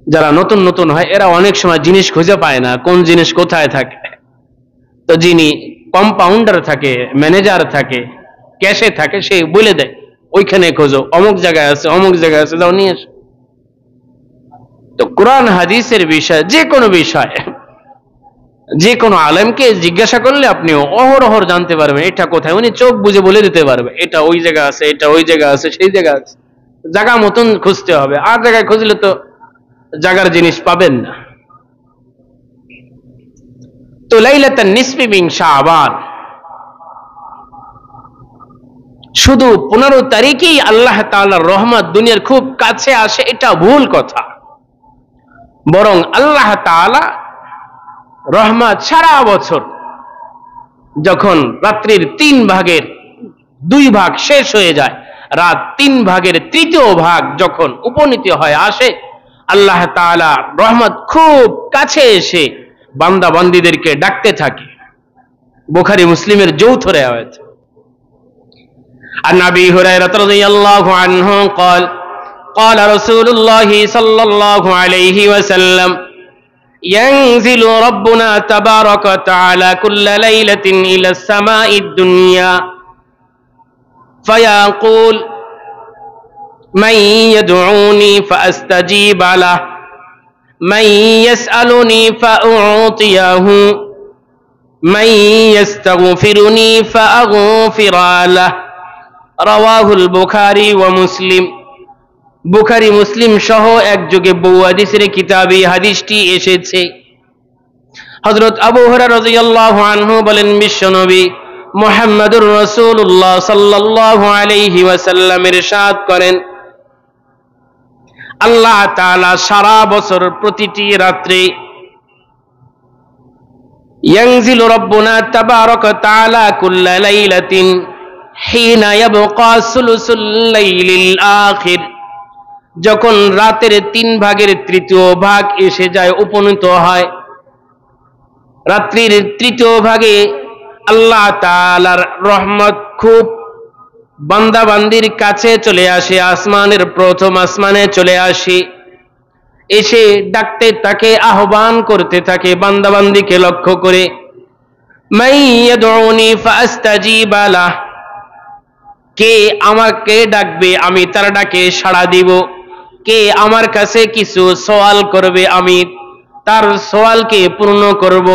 যারা নতুন নতুন হয়, এরা অনেক সময় জিনিস খুঁজে পায় না, কোন জিনিস কোথায় থাকে। তো যিনি কম্পাউন্ডার থাকে, ম্যানেজার থাকে, ক্যাশে থাকে, সে বলে দেয় ওইখানে খোঁজো, অমুক জায়গায় আছে, অমুক জায়গায় আছে, যাও নিয়ে এসো। তো কোরআন হাদিসের বিষয়, যে কোনো বিষয়, যে কোনো আলেমকে জিজ্ঞাসা করলে আপনি অহরহর জানতে পারবেন এটা কোথায়। উনি চোখ বুঝে বলে দিতে পারবে এটা ওই জায়গা আছে, এটা ওই জায়গা আছে, সেই জায়গা আছে। জায়গা মতন খুঁজতে হবে, আর জায়গায় খুঁজলে তো জায়গার জিনিস পাবেন না। তো লাইলাতুন নিসফি মিন শাবান, শুধু 15 তারিখেই আল্লাহ তাআলার রহমত দুনিয়ার খুব কাছে আসে, এটা ভুল কথা। বরং আল্লাহ তাআলা রহমত সারা বছর, যখন রাত্রির 3 ভাগের 2 ভাগ শেষ হয়ে যায়, রাত 3 ভাগের 3য় ভাগ যখন উপনীত হয় আসে, আল্লাহ তাআলা রহমত খুব কাছে এসে বান্দা বান্দীদেরকে ডাকতে থাকে। বুখারী মুসলিমের যৌথ রিওয়ায়াত। عن أبي هريرة رضي الله عنه قال قال رسول الله صلى الله عليه وسلم ينزل ربنا تبارك وتعالى كل ليلة إلى السماء الدنيا فيقول من يدعوني فأستجيب له من يسألني فأعطيه من يستغفرني فأغفر له রাওয়াহুল বুখারী ওয়া মুসলিম। বুখারী মুসলিম সহ একযোগে বহু হাদিসের কিতাবে হাদিসটি এসেছে। হযরত আবু হুরায়রা রাদিয়াল্লাহু আনহু বলেন, বিশ্বনবী মুহাম্মদুর রাসূলুল্লাহ সাল্লাল্লাহু আলাইহি ওয়াসাল্লাম ইরশাদ করেন, আল্লাহ তাআলা সারা বছর প্রতিটি রাত্রে ইয়ানজিলু রাব্বুনা তাবারাকা তাআলা কুল্লা লাইলাতিন হিনা ইয়াবকা সুলুসুল লাইলিল আখির, যখন রাতের 3 ভাগের 3য় ভাগ এসে যায়, উপনীত হয়, রাত্রির 3য় ভাগে আল্লাহ তাআলার রহমত খুব বান্দা বান্দির কাছে চলে আসে, আসমানের প্রথম আসমানে চলে আসে, এসে ডাকতে থাকে, আহ্বান করতে থাকে বান্দা বান্দিকে লক্ষ্য করে। মান ইয়াদউনি ফাআস্তাজিবা লাহ, কে আমাকে ডাকবে আমি তার ডাকে সাড়া দিব, কে আমার কাছে কিছু সওয়াল করবে আমি তার সওয়ালকে পূর্ণ করব।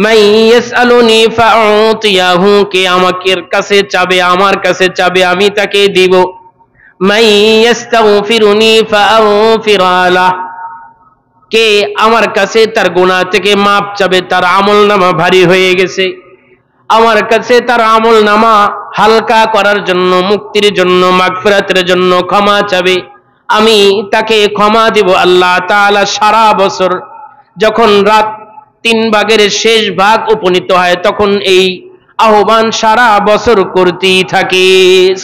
মান ইয়াসআলুনি ফাউতিয়াহু, কে আমাকে কাছে চাবে আমার কাছে চাবে আমি তাকে দিব। মান ইস্তাগফিরুনি ফাআগফির লাহ, কে আমার কাছে তার গুনাহ থেকে মাপ চাবে, তার আমলনামা ভারী হয়ে গেছে, আমার কাছে তার আমলনামা হালকা করার জন্য, মুক্তির জন্য, মাগফিরাতের জন্য ক্ষমা চাবে, আমি তাকে ক্ষমা দিব। আল্লাহ তাআলা সারা বছর যখন রাত 3 ভাগের শেষ ভাগ উপনীত হয় তখন এই আহ্বান সারা বছর করতেই থাকে।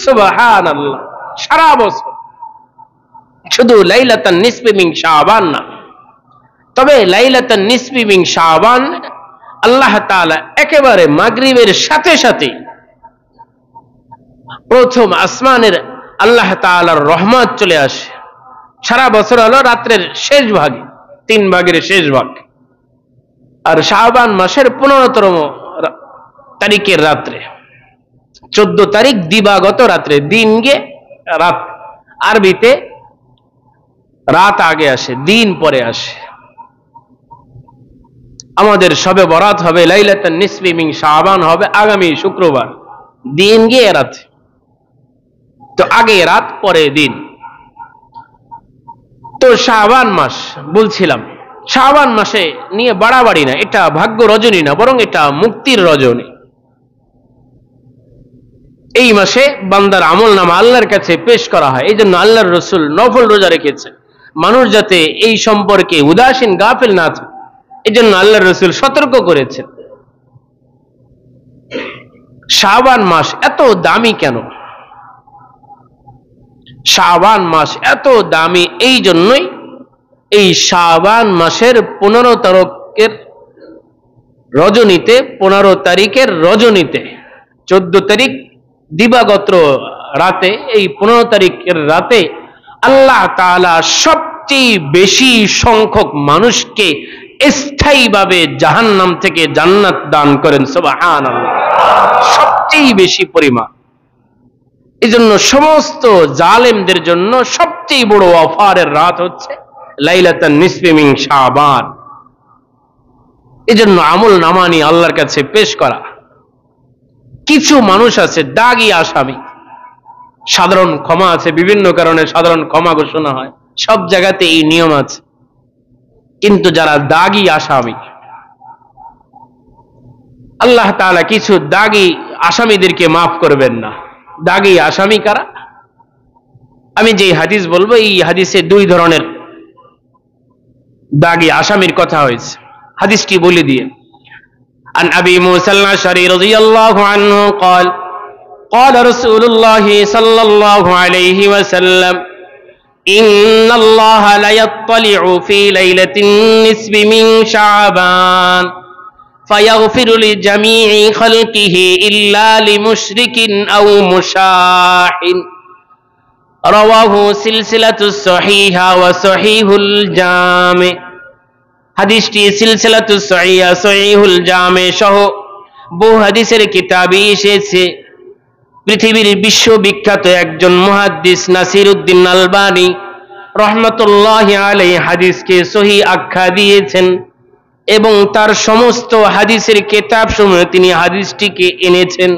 সুবহানাল্লাহ, সারা বছর, শুধু লাইলাতুন নিসফি মিন শাবান না। তবে লাইলাতুন নিসফি মিন শাবান আল্লাহ তাআলা একেবারে মাগরিবের সাথে সাথে প্রথম আসমানের আল্লাহ তাআলার রহমত চলে আসে। সারা বছর হলো রাতের শেষ ভাগে, 3 ভাগের শেষ ভাগ। আর শাবান মাসের 15তম তারিখের রাত্রে, 14 তারিখ দিবাগত রাত্রে, দিন গে রাত, আরবিতে রাত আগে আসে, দিন পরে আসে। আমাদের শবে বরাত হবে, লাইলাতুন নিসফি মিন শাবান হবে আগামী শুক্রবার, দিন গিয়ে রাত, তো আগে রাত পরে দিন। তো শাবান মাস বলছিলাম, শাবান মাসে নিয়ে বাড়াবাড়ি না, এটা ভাগ্য রজনী না, বরং এটা মুক্তির রজনী। এই মাসে বান্দার আমলনামা আল্লাহর কাছে পেশ করা হয়। এই জন্য আল্লাহর রাসূল নফল রোজা রেখেছে, মানুষ যাতে এই সম্পর্কে উদাসীন গাফিল না থাকে, এই জন্য আল্লাহর রাসূল সতর্ক করেছেন। শাবান মাস এত দামি কেন? শাবান মাস এত দামি এই জন্যই, এই শাবান মাসের 15 তারিখের রজনীতে, 15 তারিখের রজনীতে, 14 তারিখ দিবাগত রাতে, এই 15 তারিখের রাতে আল্লাহ তাআলা সবচেয়ে বেশি সংখ্যক মানুষকে স্থায়ীভাবে জাহান্নাম থেকে জান্নাত দান করেন। সুবহানাল্লাহ, সবচেয়ে বেশি পরিমাণ। এই জন্য সমস্ত জালেমদের জন্য সবচেয়ে বড় অফারের রাত হচ্ছে লাইলাতুন নিসফি মিন শাবান। এই জন্য আমল নামা নিয়ে আল্লাহর কাছে পেশ করা। কিছু মানুষ আছে দাগী আসামি, সাধারণ ক্ষমা আছে, বিভিন্ন কারণে সাধারণ ক্ষমা ঘোষণা হয়, সব জায়গাতে এই নিয়ম আছে। কিন্তু যারা দাগী আসামি, আল্লাহ তাআলা কিছু দাগী আসামিদেরকে মাফ করবেন না। দাগী আসামি কারা? আমি যে হাদিস বলবো, এই হাদিসে 2 ধরনের দাগী আসামির কথা হয়েছে। হাদিসটি বলে দিয়ে, عن أبي موسى الأشعري رضي الله عنه قال قال رسول الله صلى الله عليه وسلم إن الله لا يطلع في ليلة النصف من شعبان فيغفر لجميع خلقه إلا لمشرك أو مشاح رواه سلسلة الصحيحة وصحيح الجامع। হাদিসটি সিলসিলাতুস সহিহা, সহিহুল জামে সহ বহু হাদিসের কিতাবে এসেছে। পৃথিবীর বিশ্ববিখ্যাত একজন মুহাদ্দিস নাসিরউদ্দিন আলবানী রহমাতুল্লাহি আলাইহি হাদিসকে সহিহ আখ্যা দিয়েছেন এবং তার সমস্ত হাদিসের কিতাবসমূহে তিনি হাদিসটিকে এনেছেন।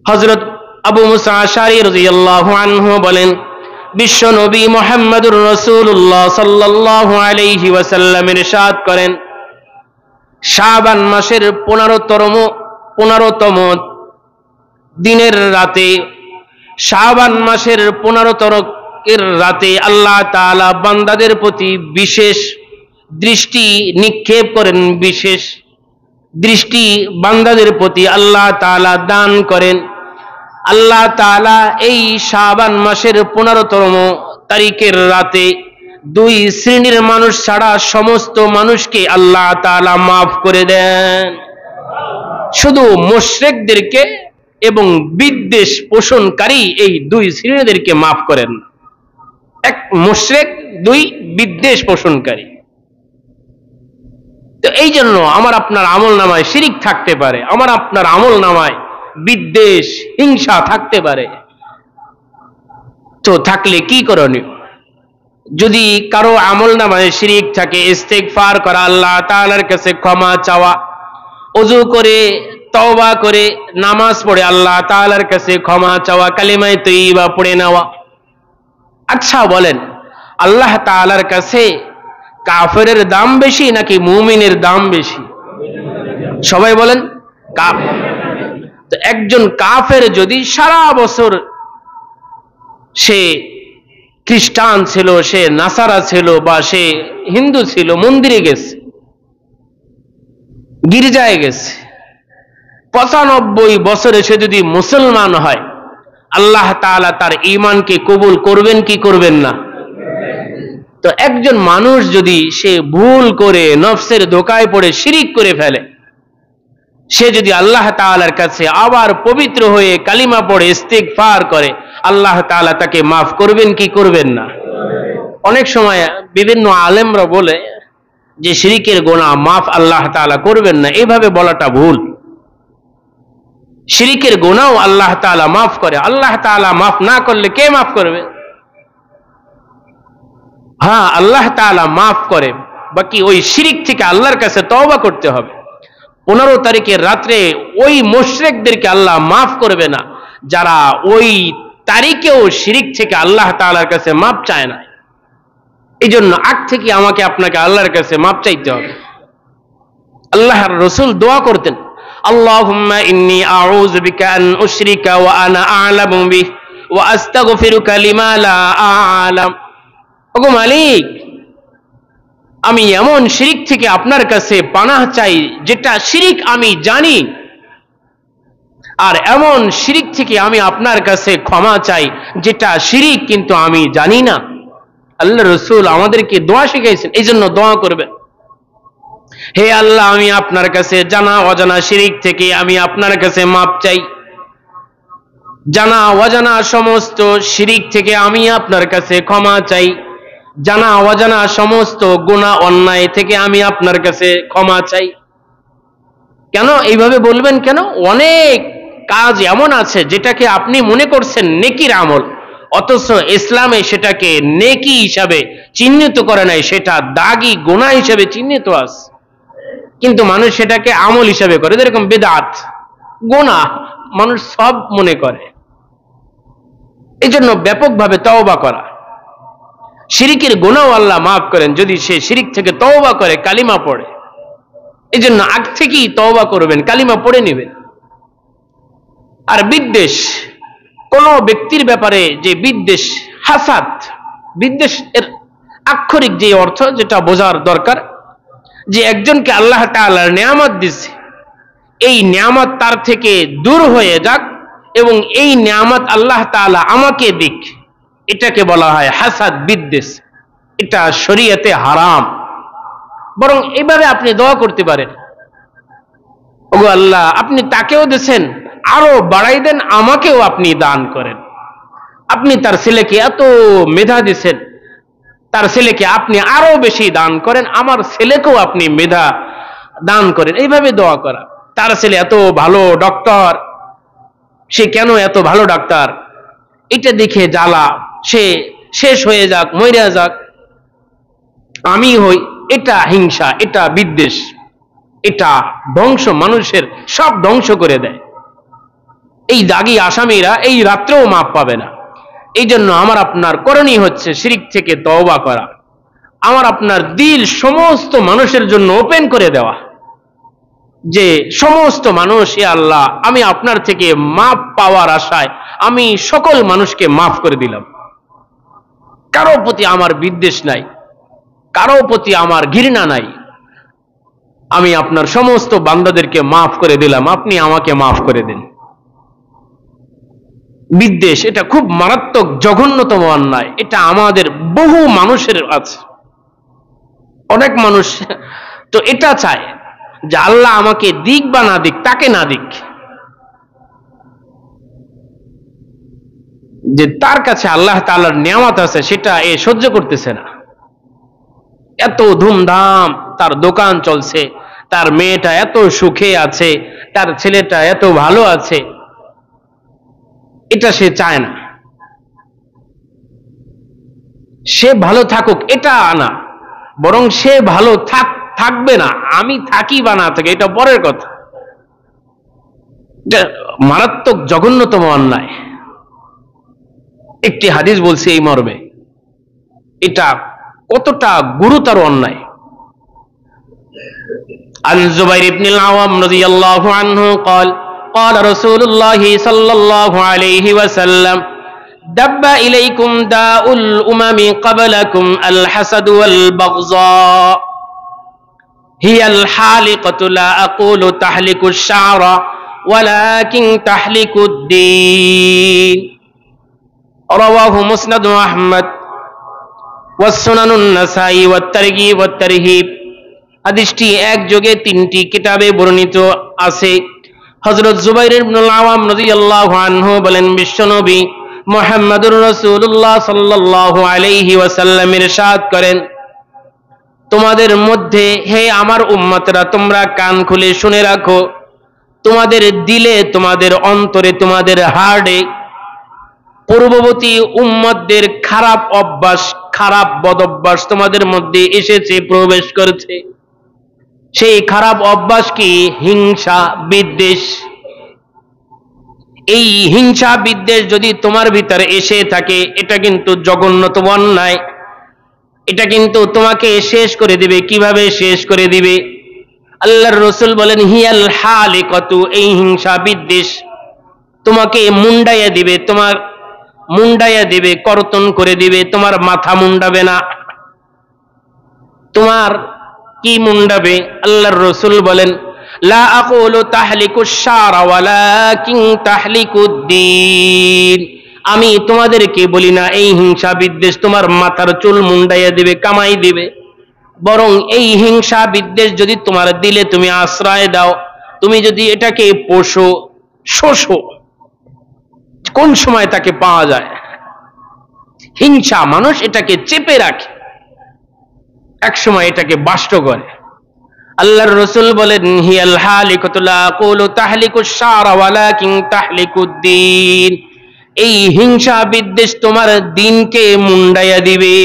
হযরত আবু মুসা আশআরী রাদিয়াল্লাহু আনহু বলেন, বিশ্ব নবী মুহাম্মদুর রাসূলুল্লাহ সাল্লাল্লাহু আলাইহি ওয়াসাল্লাম ইরশাদ করেন, শাবান মাসের 15তম দিনের রাতে, শাবান মাসের 15 তারিখের রাতে আল্লাহ তাআলা বান্দাদের প্রতি বিশেষ দৃষ্টি নিক্ষেপ করেন, বিশেষ দৃষ্টি বান্দাদের প্রতি আল্লাহ তাআলা দান করেন। আল্লাহ তাআলা এই শাবান মাসের 15তম তারিখের রাতে 2 শ্রেণীর মানুষ ছাড়া সমস্ত মানুষকে আল্লাহ তাআলা মাফ করে দেন। শুধু মুশরিকদেরকে এবং বিদ্বেষ পোষণকারী এই 2 শ্রেণীদেরকে মাফ করেন। 1 মুশরিক, 2 বিদ্বেষ পোষণকারী। তো এই জন্য আমার আপনার আমল নামায় শিরিক থাকতে পারে, আমার আপনার আমল নামায় বিদ্বেষ হিংসা থাকতে পারে। তো থাকলে কি করণীয়? যদি কারো আমল নামায় শিরিক থাকে, ইস্তেগফার করা, আল্লাহ তাআলার কাছে ক্ষমা চাওয়া, ওযু করে তওবা করে নামাজ পড়ে আল্লাহ তাআলার কাছে ক্ষমা চাওয়া, কালিমায়ে তয়্যিবা পড়ে নেওয়া। আচ্ছা বলেন, আল্লাহ তাআলার কাছে কাফেরের দাম বেশি নাকি মুমিনের দাম বেশি? সবাই বলেন। তো একজন কাফের যদি সারা বছর সে খ্রিস্টান ছিল, সে নাসারা ছিল, বা সে হিন্দু ছিল, মন্দিরে গেছে, গির্জায় গেছে, 95 বছরে সে যদি মুসলমান হয়, আল্লাহ তাআলা তার ঈমানকে কবুল করবেন কি করবেন না? তো একজন মানুষ যদি সে ভুল করে নফসের ধোঁকায় পড়ে শিরিক করে ফেলে, সে যদি আল্লাহ তাআলার কাছে আবার পবিত্র হয়ে কালিমা পড়ে ইস্তিগফার করে, আল্লাহ তাআলা তাকে মাফ করবেন কি করবেন না? অনেক সময় বিভিন্ন আলেমরা বলে যে শিরিকের গুনাহ মাফ আল্লাহ তাআলা করবেন না, এইভাবে বলাটা ভুল। শিরিকের গুনাহও আল্লাহ তাআলা মাফ করে। আল্লাহ তাআলা মাফ না করলে কে মাফ করবে? হ্যাঁ, আল্লাহ তাআলা মাফ করে, বাকি ওই শিরিক থেকে আল্লাহর কাছে তওবা করতে হবে। 15 তারিখের রাত্রে ওই মুশরিকদেরকে আল্লাহ মাফ করবে না যারা ওই তারিখেও শিরিক থেকে আল্লাহ তাআলার কাছে মাফ চায় না। এই জন্য আগ থেকে আমাকে আপনাকে আল্লাহর কাছে মাফ চাইতে হবে। আল্লাহর রাসূল দোয়া করতেন, আল্লাহুম্মা ইন্নী আউযু বিকা আন উশরিকা ওয়া আনা আ'লামু বিহি ওয়া আস্তাগফিরুকা লিমা লা আ'লাম। ওগো মালিক, আমি এমন শিরিক থেকে আপনার কাছে পানাহ চাই যেটা শিরিক আমি জানি, আর এমন শিরিক থেকে আমি আপনার কাছে ক্ষমা চাই যেটা শিরিক কিন্তু আমি জানি না। আল্লাহ রাসূল আমাদেরকে দোয়া শিখাইছেন, এই জন্য দোয়া করবেন, হে আল্লাহ, আমি আপনার কাছে জানা অজানা শিরিক থেকে আমি আপনার কাছে মাপ চাই। জানা অজানা সমস্ত শিরিক থেকে আমি আপনার কাছে ক্ষমা চাই। জানা অজানা সমস্ত গুনাহ অন্যায় থেকে আমি আপনার কাছে ক্ষমা চাই। কেন এইভাবে বলবেন? কেন? অনেক কাজ এমন আছে যেটাকে আপনি মনে করছেন নেকির আমল, অথচ ইসলামে সেটাকে নেকি হিসাবে চিহ্নিত করে নাই, সেটা দাগি গুনাহ হিসাবে চিহ্নিত আছে, কিন্তু মানুষ সেটাকে আমল হিসাবে করে। যেরকম বিদআত, গুনাহ মানুষ সব মনে করে। এই জন্য ব্যাপকভাবে তওবা করা। শিরিকের গুনাহ আল্লাহ মাফ করেন যদি সে শিরিক থেকে তওবা করে, কালিমা পড়ে। এই জন্য আগ থেকেই তওবা করবেন, কালিমা পড়ে নেবেন। আর বিদ্বেষ, কোন ব্যক্তির ব্যাপারে যে বিদ্বেষ, হাসাদ, বিদ্বেষ এর আক্ষরিক যে অর্থ যেটা বোঝার দরকার, যে একজনকে আল্লাহ তাআলার নিয়ামত দিচ্ছে, এই নিয়ামত তার থেকে দূর হয়ে যাক এবং এই নিয়ামত আল্লাহ তাআলা আমাকে দিক, এটাকে বলা হয় হাসাদ, বিদ্বেষ। এটা শরীয়তে হারাম। বরং এইভাবে আপনি দোয়া করতে পারেন, ওগো আল্লাহ, আপনি তাকেও দিয়েছেন, আরো বাড়াই দেন, আমাকেও আপনি দান করেন। আপনি তার ছেলেকে এত মেধা দিয়েছেন, তার ছেলেকে আপনি আরো বেশি দান করেন, আমার ছেলেকেও আপনি মেধা দান করেন। এইভাবে দোয়া করা। তার ছেলে এত ভালো ডক্টর, সে কেন এত ভালো ডাক্তার, এটা দেখে জ্বালা, সে শেষ হয়ে যাক, মইরা যাক, আমি হই, এটা হিংসা, এটা বিদ্বেষ, এটা ধ্বংস, মানুষের সব ধ্বংস করে দেয়। এই দাগী আসামিরা এই রাত্রেও মাপ পাবে না। এই জন্য আমার আপনার করণীয় হচ্ছে শিরিক থেকে তওবা করা, আমার আপনার দিল সমস্ত মানুষের জন্য ওপেন করে দেওয়া, যে সমস্ত মানুষ, এ আল্লাহ, আমি আপনার থেকে মাপ পাওয়ার আশায় আমি সকল মানুষকে মাফ করে দিলাম। কারো প্রতি আমার বিদ্বেষ নাই, কারো প্রতি আমার ঘৃণা নাই, আমি আপনার সমস্ত বান্দাদেরকে মাফ করে দিলাম, আপনি আমাকে মাফ করে দিন। বিদ্বেষ এটা খুব মারাত্মক, জঘন্যতম অন্যায়। এটা আমাদের বহু মানুষের আছে। অনেক মানুষ তো এটা চায় যে আল্লাহ আমাকে দিক বা না দিক, তাকে না দিক, যে তার কাছে আল্লাহ তাআলার নিয়ামত আছে সেটা এ সহ্য করতেছে না। এত ধুমধাম তার দোকান চলছে, তার মেয়েটা এত সুখে আছে, তার ছেলেটা এত ভালো আছে, এটা সে চায় না। সে ভালো থাকুক এটা না, বরং সে ভালো থাকবে না, আমি থাকি বা না থাকি এটা পরের কথা। মারাত্মক জঘন্যতম অন্যায়। একটি হাদিস বলছে এই মর্মে, এটা কতটা গুরুতর অন্যায়। عن زبير بن العوام رضي الله عنه قال قال رسول الله صلى الله عليه وسلم دب إليكم داء الأمم قبلكم الحسد والبغضاء هي الحالقة لا أقول تحلق الشعر ولكن تحلق الدين رواه مسند أحمد والسنن النسائي والترغيب والترهيب। হাদিসটি একযোগে তিনটি কিতাবে বর্ণিত আছে। হযরত জুবাইর ইবনুল আওয়াম রাদিয়াল্লাহু আনহু বলেন, বিশ্বনবী মুহাম্মদুর রাসূলুল্লাহ সাল্লাল্লাহু আলাইহি ওয়াসাল্লাম ইরশাদ করেন, তোমাদের মধ্যে হে আমার উম্মতরা তোমরা কান খুলে শুনে রাখো, তোমাদের দিলে, তোমাদের অন্তরে, তোমাদের হার্টে পূর্ববর্তী উম্মতদের খারাপ অভ্যাস, খারাপ বদঅভ্যাস তোমাদের মধ্যে এসেছে, প্রবেশ করেছে। সেই খারাপ অভ্যাস কি? হিংসা, বিদ্বেষ। এই হিংসা বিদ্বেষ যদি তোমার ভিতরে এসে থাকে, এটা কিন্তু জঘন্যতম অন্যায়। এটা কিন্তু তোমাকে শেষ করে দিবে। কিভাবে শেষ করে দিবে? আল্লাহর রাসূল বলেন, হিয়াল হালিকাতু, এই হিংসা বিদ্বেষ তোমাকে মুন্ডাইয়া দিবে, তোমার মুন্ডাইয়া দিবে, কর্তন করে দিবে, তোমার মাথা মুন্ডাবে না। তোমার কি মুন্ডাবে? আল্লাহর রাসূল বলেন, লা আকুলু তাহলিকুশ শারা ওয়ালাকিন তাহলিকুদ্দিন, আমি তোমাদেরকে বলি না এই হিংসা বিদ্বেষ তোমার মাথার চুল মুন্ডাইয়া দিবে, কামাই দিবে, বরং এই হিংসা বিদ্বেষ যদি তোমার দিলে তুমি আশ্রয় দাও, তুমি যদি এটাকে পোষো, শোষো, কোন সময় তাকে পাওয়া যায়? হিংসা মানুষ এটাকে চেপে রাখে, এক সময় এটাকে বাষ্ট করে। আল্লাহর রাসূল বলেন, হিয়াল হালিকাতু লা আকুলু তাহলিকুশ শারা ওয়ালাকিন তাহলিকুদ্দিন, এই হিংসা বিদ্বেষ তোমার দিনকে মুন্ডাইয়া দিবে,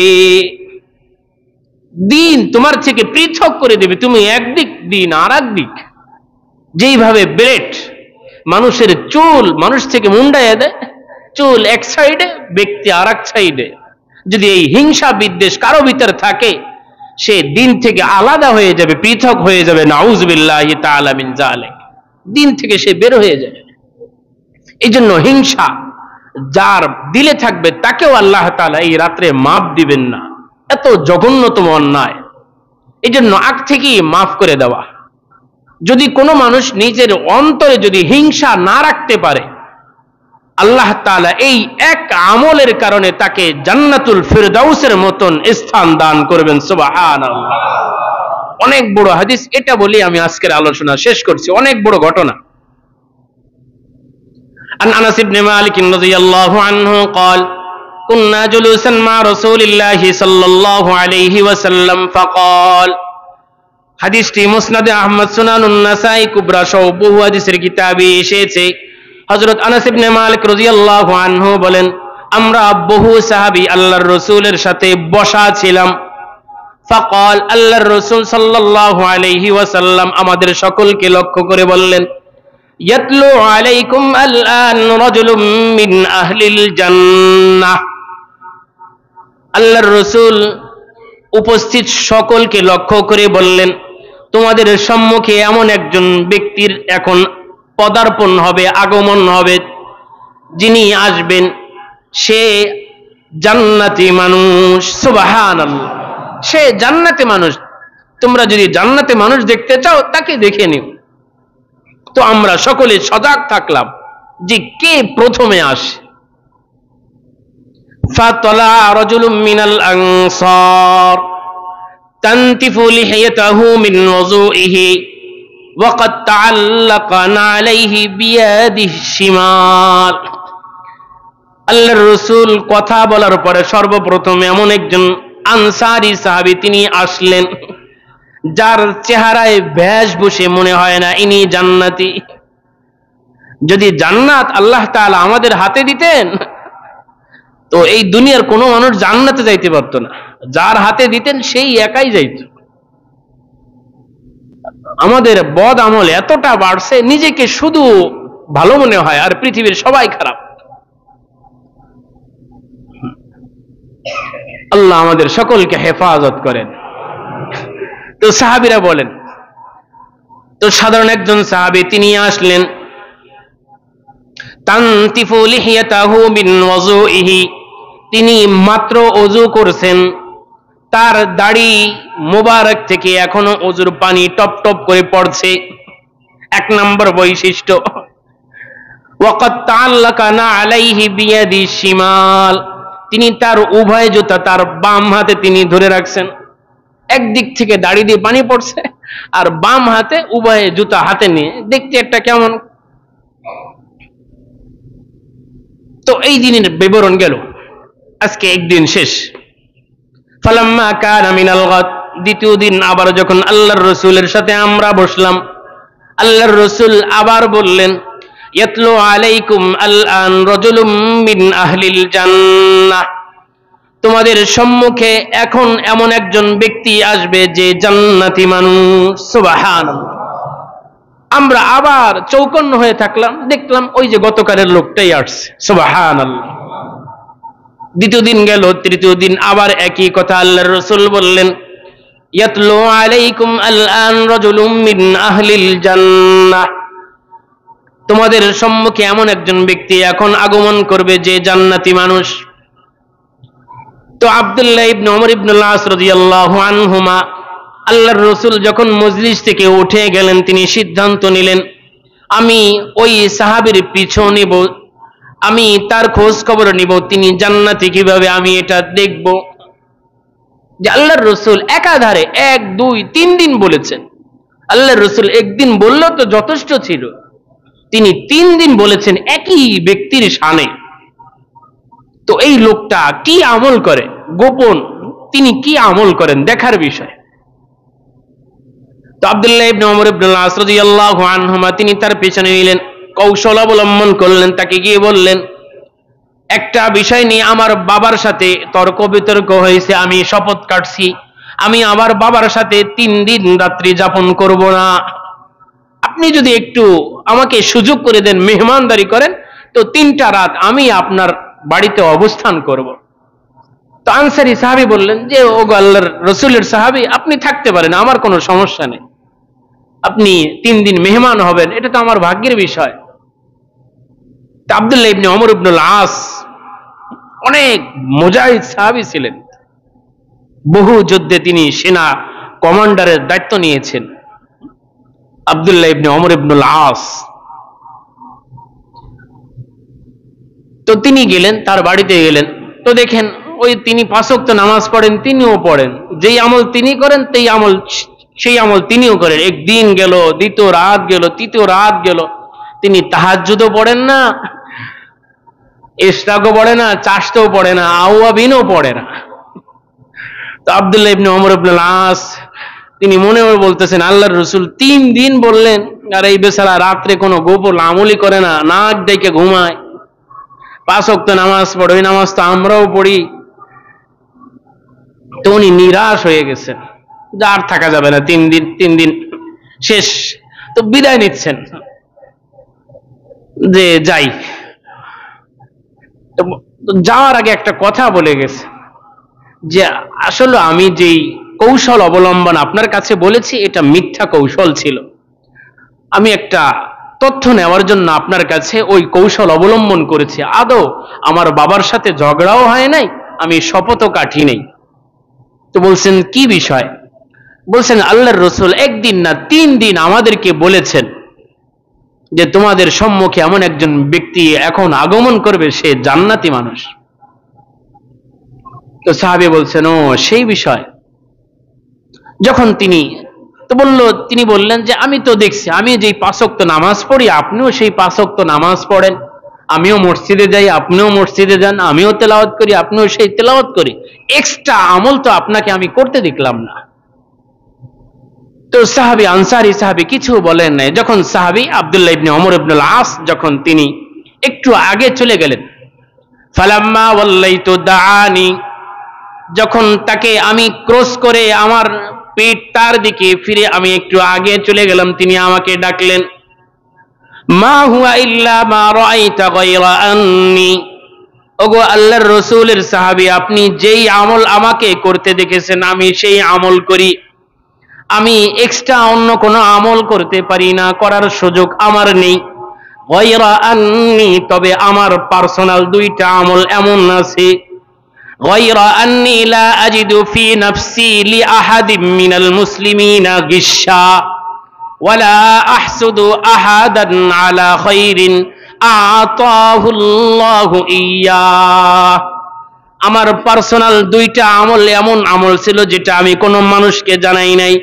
দিন তোমার থেকে পৃথক করে দিবে। তুমি একদিক, দিন আর একদিক। যেইভাবে ব্লেড মানুষের চুল মানুষ থেকে মুন্ডাইয়া দেয়, চুল এক সাইডে, ব্যক্তি আর এক সাইডে, যদি এই হিংসা বিদ্বেষ কারো ভিতরে থাকে, সে দিন থেকে আলাদা হয়ে যাবে, পৃথক হয়ে যাবে। নাউযুবিল্লাহি তাআলা মিন যালিক, দিন থেকে সে বের হয়ে যাবে। এই জন্য হিংসা যার দিলে থাকবে তাকেও আল্লাহ তাআলা এই রাত্রে মাফ দিবেন না। এত জঘন্যতম অন্যায়। এই জন্য আগ থেকেই মাফ করে দেওয়া। যদি কোনো মানুষ নিজের অন্তরে যদি হিংসা না রাখতে পারে, আল্লাহ তাআলা এই এক আমলের কারণে তাকে জান্নাতুল ফিরদাউসের মতন স্থান দান করবেন। সুবহানাল্লাহ। অনেক বড় হাদিস, এটা বলি আমি আজকের আলোচনা শেষ করছি। অনেক বড় ঘটনা। عن أنس بن مالك رضي الله عنه قال كنا جلوسا مع رسول الله صلى الله عليه وسلم فقال, হাদিসটি মুসনাদে আহমদ, সুনানুন নাসাই কুবরা সহ বহু হাদিসের কিতাবে এসেছে। হযরত আনাস ইবনে মালিক রাদিয়াল্লাহু আনহু বলেন, আমরা বহু সাহাবী আল্লাহর রাসূলের সাথে বসা ছিলাম। ফাকাল, আল্লাহর রাসূল সাল্লাল্লাহু আলাইহি ওয়াসাল্লাম আমাদের সকলকে লক্ষ্য করে বললেন, ইয়াতলু আলাইকুম আল-আন রাজুলুম মিন আহলিল জান্নাহ। আল্লাহর রাসূল উপস্থিত সকলকে লক্ষ্য করে বললেন, তোমাদের সম্মুখে এমন একজন ব্যক্তির এখন পদার্পণ হবে, আগমন হবে, যিনি আসবেন, সে জান্নাতি মানুষ। সুবহানাল্লাহ। সে জান্নাতি মানুষ। তোমরা যদি জান্নাতি মানুষ দেখতে চাও, তাকে দেখে নিও। তো আমরা সকলে সজাগ থাকলাম যে কে প্রথমে আসে। ফাতলা রাজুলুম মিনাল আনসার তানতিফু লিহিয়াতাহু মিন ওযুইহি ওয়া ক্বাদ তাআল্লাকা আলাইহি বিয়াদিহি শিমাল। আল্লাহর রাসূল কথা বলার পরে সর্বপ্রথম এমন একজন আনসারী সাহাবী তিনি আসলেন, যার চেহারায় বেশভূষে মনে হয় না ইনি জান্নাতি। যদি জান্নাত আল্লাহ তাআলা আমাদের হাতে দিতেন তো এই দুনিয়ার কোনো মানুষ জান্নাতে যাইতে পারতো না। যার হাতে দিতেন সেই একাই যাইত। আমাদের বদ আমল এতটা বাড়ছে, নিজেকে শুধু ভালো মনে হয় আর পৃথিবীর সবাই খারাপ। আল্লাহ আমাদের সকলকে হেফাজত করেন। তো সাহাবীরা বলেন, তো সাধারণ একজন সাহাবী তিনি আসলেন, তানতিফু লিহিয়াতাহু মিন ওযুইহি, তিনি মাত্র ওযু করছেন, তার দাড়ি মোবারক থেকে এখনো ওযুর পানি টপ টপ করে পড়ছে। এক নম্বর বৈশিষ্ট্য। ওয়াকাদ তাআল্লাকানা আলাইহি বিয়াদি শিমাল, তিনি তার উভয় জুতা তার বাম হাতে তিনি ধরে রাখছেন। একদিক থেকে দাড়ি দিয়ে পানি পড়ছে আর বাম হাতে উভয় জুতা হাতে নিয়ে, দেখতে একটা কেমন। তো এই দিনের বিবরণ গেল, আজকে একদিন শেষ। ফালাম্মা কানা মিনাল গাদ, দ্বিতীয় দিন আবার যখন আল্লাহর রাসূলের সাথে আমরা বসলাম, আল্লাহর রাসূল আবার বললেন, ইয়াতলু আলাইকুম আল-আন রাজুলুম মিন আহলিল জান্নাহ, তোমাদের সম্মুখে এখন এমন একজন ব্যক্তি আসবে যে জান্নাতি মানুষ। সুবহানাল্লাহ। আমরা আবার চৌকন্ন হয়ে থাকলাম, দেখলাম ওই যে গতকালের লোকটাই আসছে। সুবহানাল্লাহ। দ্বিতীয় দিন গেল, তৃতীয় দিন আবার একই কথা আল্লাহর রাসূল বললেন, ইয়াতলু আলাইকুম আল-আন রাজুলুম মিন আহলিল জান্নাহ, তোমাদের সম্মুখে এমন একজন ব্যক্তি এখন আগমন করবে যে জান্নাতি মানুষ। তো আব্দুল্লাহ ইবনে ওমর ইবনে আস রাদিয়াল্লাহু আনহুমা, আল্লাহর রাসূল যখন মজলিস থেকে উঠে গেলেন, তিনি সিদ্ধান্ত নিলেন আমি ওই সাহাবীর পিছু নেব, আমি তার খোঁজ খবর নিব, তিনি জান্নাতি কিভাবে আমি এটা দেখব। যে আল্লাহর রাসূল একাধারে 1, 2, 3 দিন বলেছেন। আল্লাহর রাসূল একদিন বললেও তো যথেষ্ট ছিল, তিনি 3 দিন বলেছেন একই ব্যক্তির শানে। তো এই লোকটা কি আমল করে, গোপন তিনি কি আমল করেন দেখার বিষয়। তো আব্দুল্লাহ ইবনে ওমর ইবনে আস রাদিয়াল্লাহু আনহুমা তিনি তার পেছনে নিলেন, কৌশল অবলম্বন করলেন, তাকে গিয়ে বললেন, একটা বিষয় নিয়ে আমার বাবার সাথে তর্ক বিতর্ক হয়েছে, আমি শপথ কাটছি আমি আমার বাবার সাথে 3 দিন রাত্রি যাপন করব না। আপনি যদি একটু আমাকে সুযোগ করে দেন, মেহমানদারি করেন, তো 3টা রাত আমি আপনার বাড়িতে অবস্থান করব। তো আনসারী সাহাবী বললেন যে ও আল্লাহর রাসূলের সাহাবী, আপনি থাকতে পারেন, আমার কোনো সমস্যা নেই, আপনি 3 দিন মেহমান হবেন, এটা তো আমার ভাগ্যের বিষয়। তা আব্দুল্লাহ ইবনে ওমর ইবনে আস অনেক মুজাহিদ সাহাবী ছিলেন, বহু যুদ্ধে তিনি সেনা কমান্ডারের দায়িত্ব নিয়েছেন। আব্দুল্লাহ ইবনে ওমর ইবনে আস, তো তিনি গেলেন, তার বাড়িতে গেলেন। তো দেখেন ওই তিনি 5 ওয়াক্ত নামাজ পড়েন, তিনিও পড়েন, যেই আমল তিনি করেন সেই আমল তিনিও করেন। একদিন গেল, দ্বিতীয় রাত গেল, তৃতীয় রাত গেল, তিনি তাহাজ্জুদও পড়েন না, ইশরাকও পড়ে না, চাশতেও পড়ে না, আওয়াবিনও পড়ে না। তো আব্দুল্লাহ ইবনে ওমর ইবনে আস তিনি মনে মনে বলতেছেন, আল্লাহর রাসূল 3 দিন বললেন, আর এই বেচারা রাত্রে কোনো গোপন আমলই করে না, নাক ডেকে ঘুমায়, 5 ওয়াক্ত নামাজ পড়ে, ওই নামাজ তো আমরাও পড়ি। তো উনি নিরাশ হয়ে গেছেন, যে আর থাকা যাবে না, 3 দিন শেষ। তো বিদায় নিচ্ছেন যে যাই। তো যাওয়ার আগে একটা কথা বলে গেছে যে আসলে আমি যেই কৌশল অবলম্বন আপনার কাছে বলেছি এটা মিথ্যা কৌশল ছিল, আমি একটা তথ্য নেওয়ার জন্য আপনার কাছে ওই কৌশল অবলম্বন করেছি, আদৌ আমার বাবার সাথে ঝগড়াও হয় নাই, আমি শপথও কাটি নাই। তো বলছেন কি বিষয়? বলছেন আল্লাহর রাসূল 1 দিন না 3 দিন আমাদেরকে বলেছেন যে তোমাদের সম্মুখে এমন একজন ব্যক্তি এখন আগমন করবে, সে জান্নাতি মানুষ। তো সাহাবী বলছেন ও সেই বিষয়। যখন তিনি বললেন যে আমি তো দেখছি, আমি যেই 5 ওয়াক্ত নামাজ পড়ি আপনিও সেই 5 ওয়াক্ত নামাজ পড়েন, আমিও মসজিদে যাই আপনিও মসজিদে যান, আমিও তেলাওয়াত করি আপনিও সেই তেলাওয়াত করি, এক্সট্রা আমল তো আপনাকে আমি করতে দেখলাম না। তো সাহাবী আনসারী সাহাবী কিছু বলেন নাই। যখন সাহাবী আব্দুল্লাহ ইবনে ওমর ইবনুল আস যখন তিনি একটু আগে চলে গেলেন, ফালাম্মা ওয়াল্লাইতু দাআনি, যখন তাকে আমি ক্রস করে আমার পিঠ তার দিকে ফিরে আমি একটু আগে চলে গেলাম, তিনি আমাকে ডাকলেন, মা হুয়া ইল্লা মা রাআইতা গায়রা আন্নি, ওগো আল্লাহর রাসূলের সাহাবী, আপনি যেই আমল আমাকে করতে দেখেছেন আমি সেই আমল করি, আমি এক্সট্রা অন্য কোনো আমল করতে পারি না, করার সুযোগ আমার নেই। গায়রা আন্নি, তবে আমার পার্সোনাল দুইটা আমল এমন আছে, গায়রা আন্নি লা আজিদু ফি নাফসি লি আহাদিম মিনাল মুসলিমিনা গিশা ওয়ালা আহসুদু আহাদান আলা খায়রিন আতাহুল্লাহু ইয়্যা। আমার পার্সোনাল দুইটা আমল এমন আমল ছিল যেটা আমি কোনো মানুষকে জানাই নাই,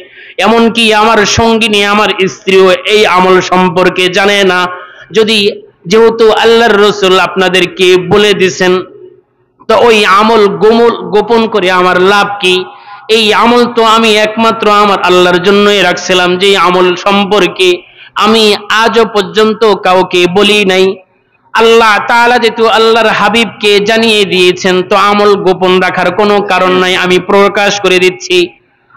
এমনকি আমার সঙ্গিনী আমার স্ত্রীও এই আমল সম্পর্কে জানে না। যেহেতু আল্লাহর রাসূল আপনাদেরকে বলে দিয়েছেন, তো ওই আমল গোপন করে আমার লাভ কি? এই আমল তো আমি একমাত্র আমার আল্লাহর জন্যই রাখছিলাম, যে আমল সম্পর্কে আমি আজও পর্যন্ত কাউকে বলি নাই। আল্লাহ তাআলা যেহেতু আল্লাহর হাবিবকে জানিয়ে দিয়েছেন, তো আমল গোপন রাখার কোনো কারণ নাই, আমি প্রকাশ করে দিচ্ছি।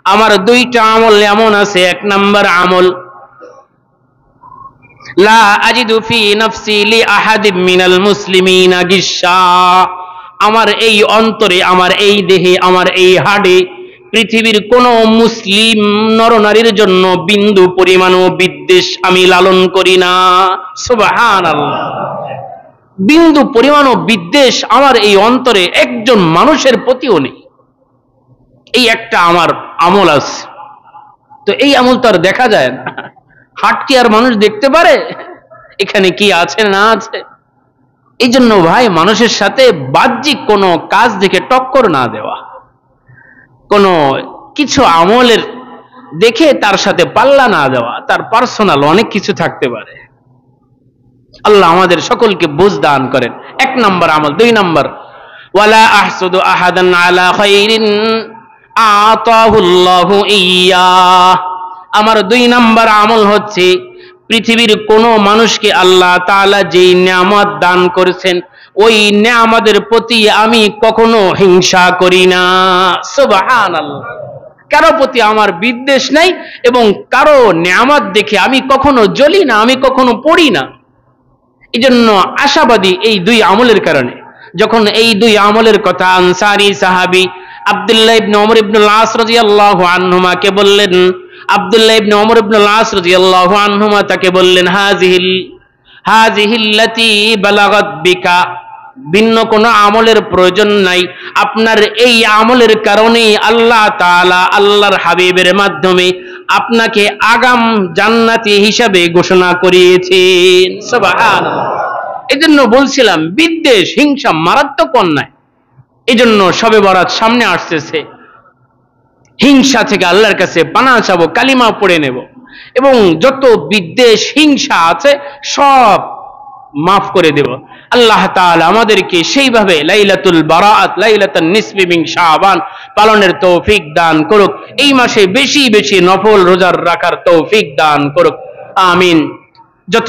আমার দুইটা আমল এমন আছে, এক নাম্বার আমল, লা আজিদু ফি নাফসি লি আহাদিম মিনাল মুসলিমিনা গিশা, আমার এই অন্তরে, আমার এই দেহে, আমার এই হাড়ে পৃথিবীর কোন মুসলিম নরনারীর জন্য বিন্দু পরিমাণও বিদ্বেষ আমি লালন করি না। সুবহানাল্লাহ। বিন্দু পরিমাণও বিদ্বেষ আমার এই অন্তরে একজন মানুষের প্রতিও নেই। এই একটা আমার আমল আছে। তো এই আমল তো আর দেখা যায় না, হাট কি আর মানুষ দেখতে পারে এখানে কি আছে না আছে? এই জন্য ভাই, মানুষের সাথে বাহ্যিক কোনো কাজ দেখে টক্কর না দেওয়া, কোনো কিছু আমলের দেখে তার সাথে পাল্লা না দেওয়া, তার পার্সোনাল অনেক কিছু থাকতে পারে। আল্লাহ আমাদের সকলকে বুঝ দান করেন। এক নম্বর আমল। দুই নম্বর, ওয়ালা আহসুদু আহাদান আলা খায়রিন আতাহুল্লাহু ইয়্যা, আমার দুই নম্বর আমল হচ্ছে পৃথিবীর কোন মানুষকে আল্লাহ তাআলা যেই নিয়ামত দান করেছেন ওই নিয়ামতের প্রতি আমি কখনো হিংসা করি না। সুবহানাল্লাহ। কারো প্রতি আমার বিদ্বেষ নাই এবং কারো নিয়ামত দেখে আমি কখনো জ্বলি না, আমি কখনো পড়ি না। এজন্য আশাবাদী এই দুই আমলের কারণে। যখন এই দুই আমলের কথা আনসারী সাহাবী আব্দুল্লাহ ইবনে ওমর ইবনুল আস রাদিয়াল্লাহু আনহুমাকে বললেন, আব্দুল্লাহ ইবনে ওমর ইবনুল আস রাদিয়াল্লাহু আনহুমা তাকে বললেন, হাযিহিল্লাতী বালাগাত বিকা, ভিন্ন কোনো আমলের প্রয়োজন নাই, আপনার এই আমলের কারণেই আল্লাহ তাআলা আল্লাহর হাবিবের মাধ্যমে আপনাকে আগাম জান্নাতি হিসাবে ঘোষণা করিয়েছেন। সুবহানাল্লাহ। এজন্য বলছিলাম বিদ্বেষ হিংসা মারাত্মক অন্যায়। এজন্য শবে বরাত সামনে আসতেছে, হিংসা থেকে আল্লাহর কাছে পানাহ চাবো, কালিমা পড়ে নেব এবং যত বিদ্বেষ হিংসা আছে সব মাফ করে দেব। আল্লাহ তাআলা আমাদেরকে সেইভাবে লাইলাতুল বারাআত, লাইলাতুন নিসফি মিন শাবান পালনের তৌফিক দান করুক। এই মাসে বেশি বেশি নফল রোজা রাখার তৌফিক দান করুক। আমিন। যত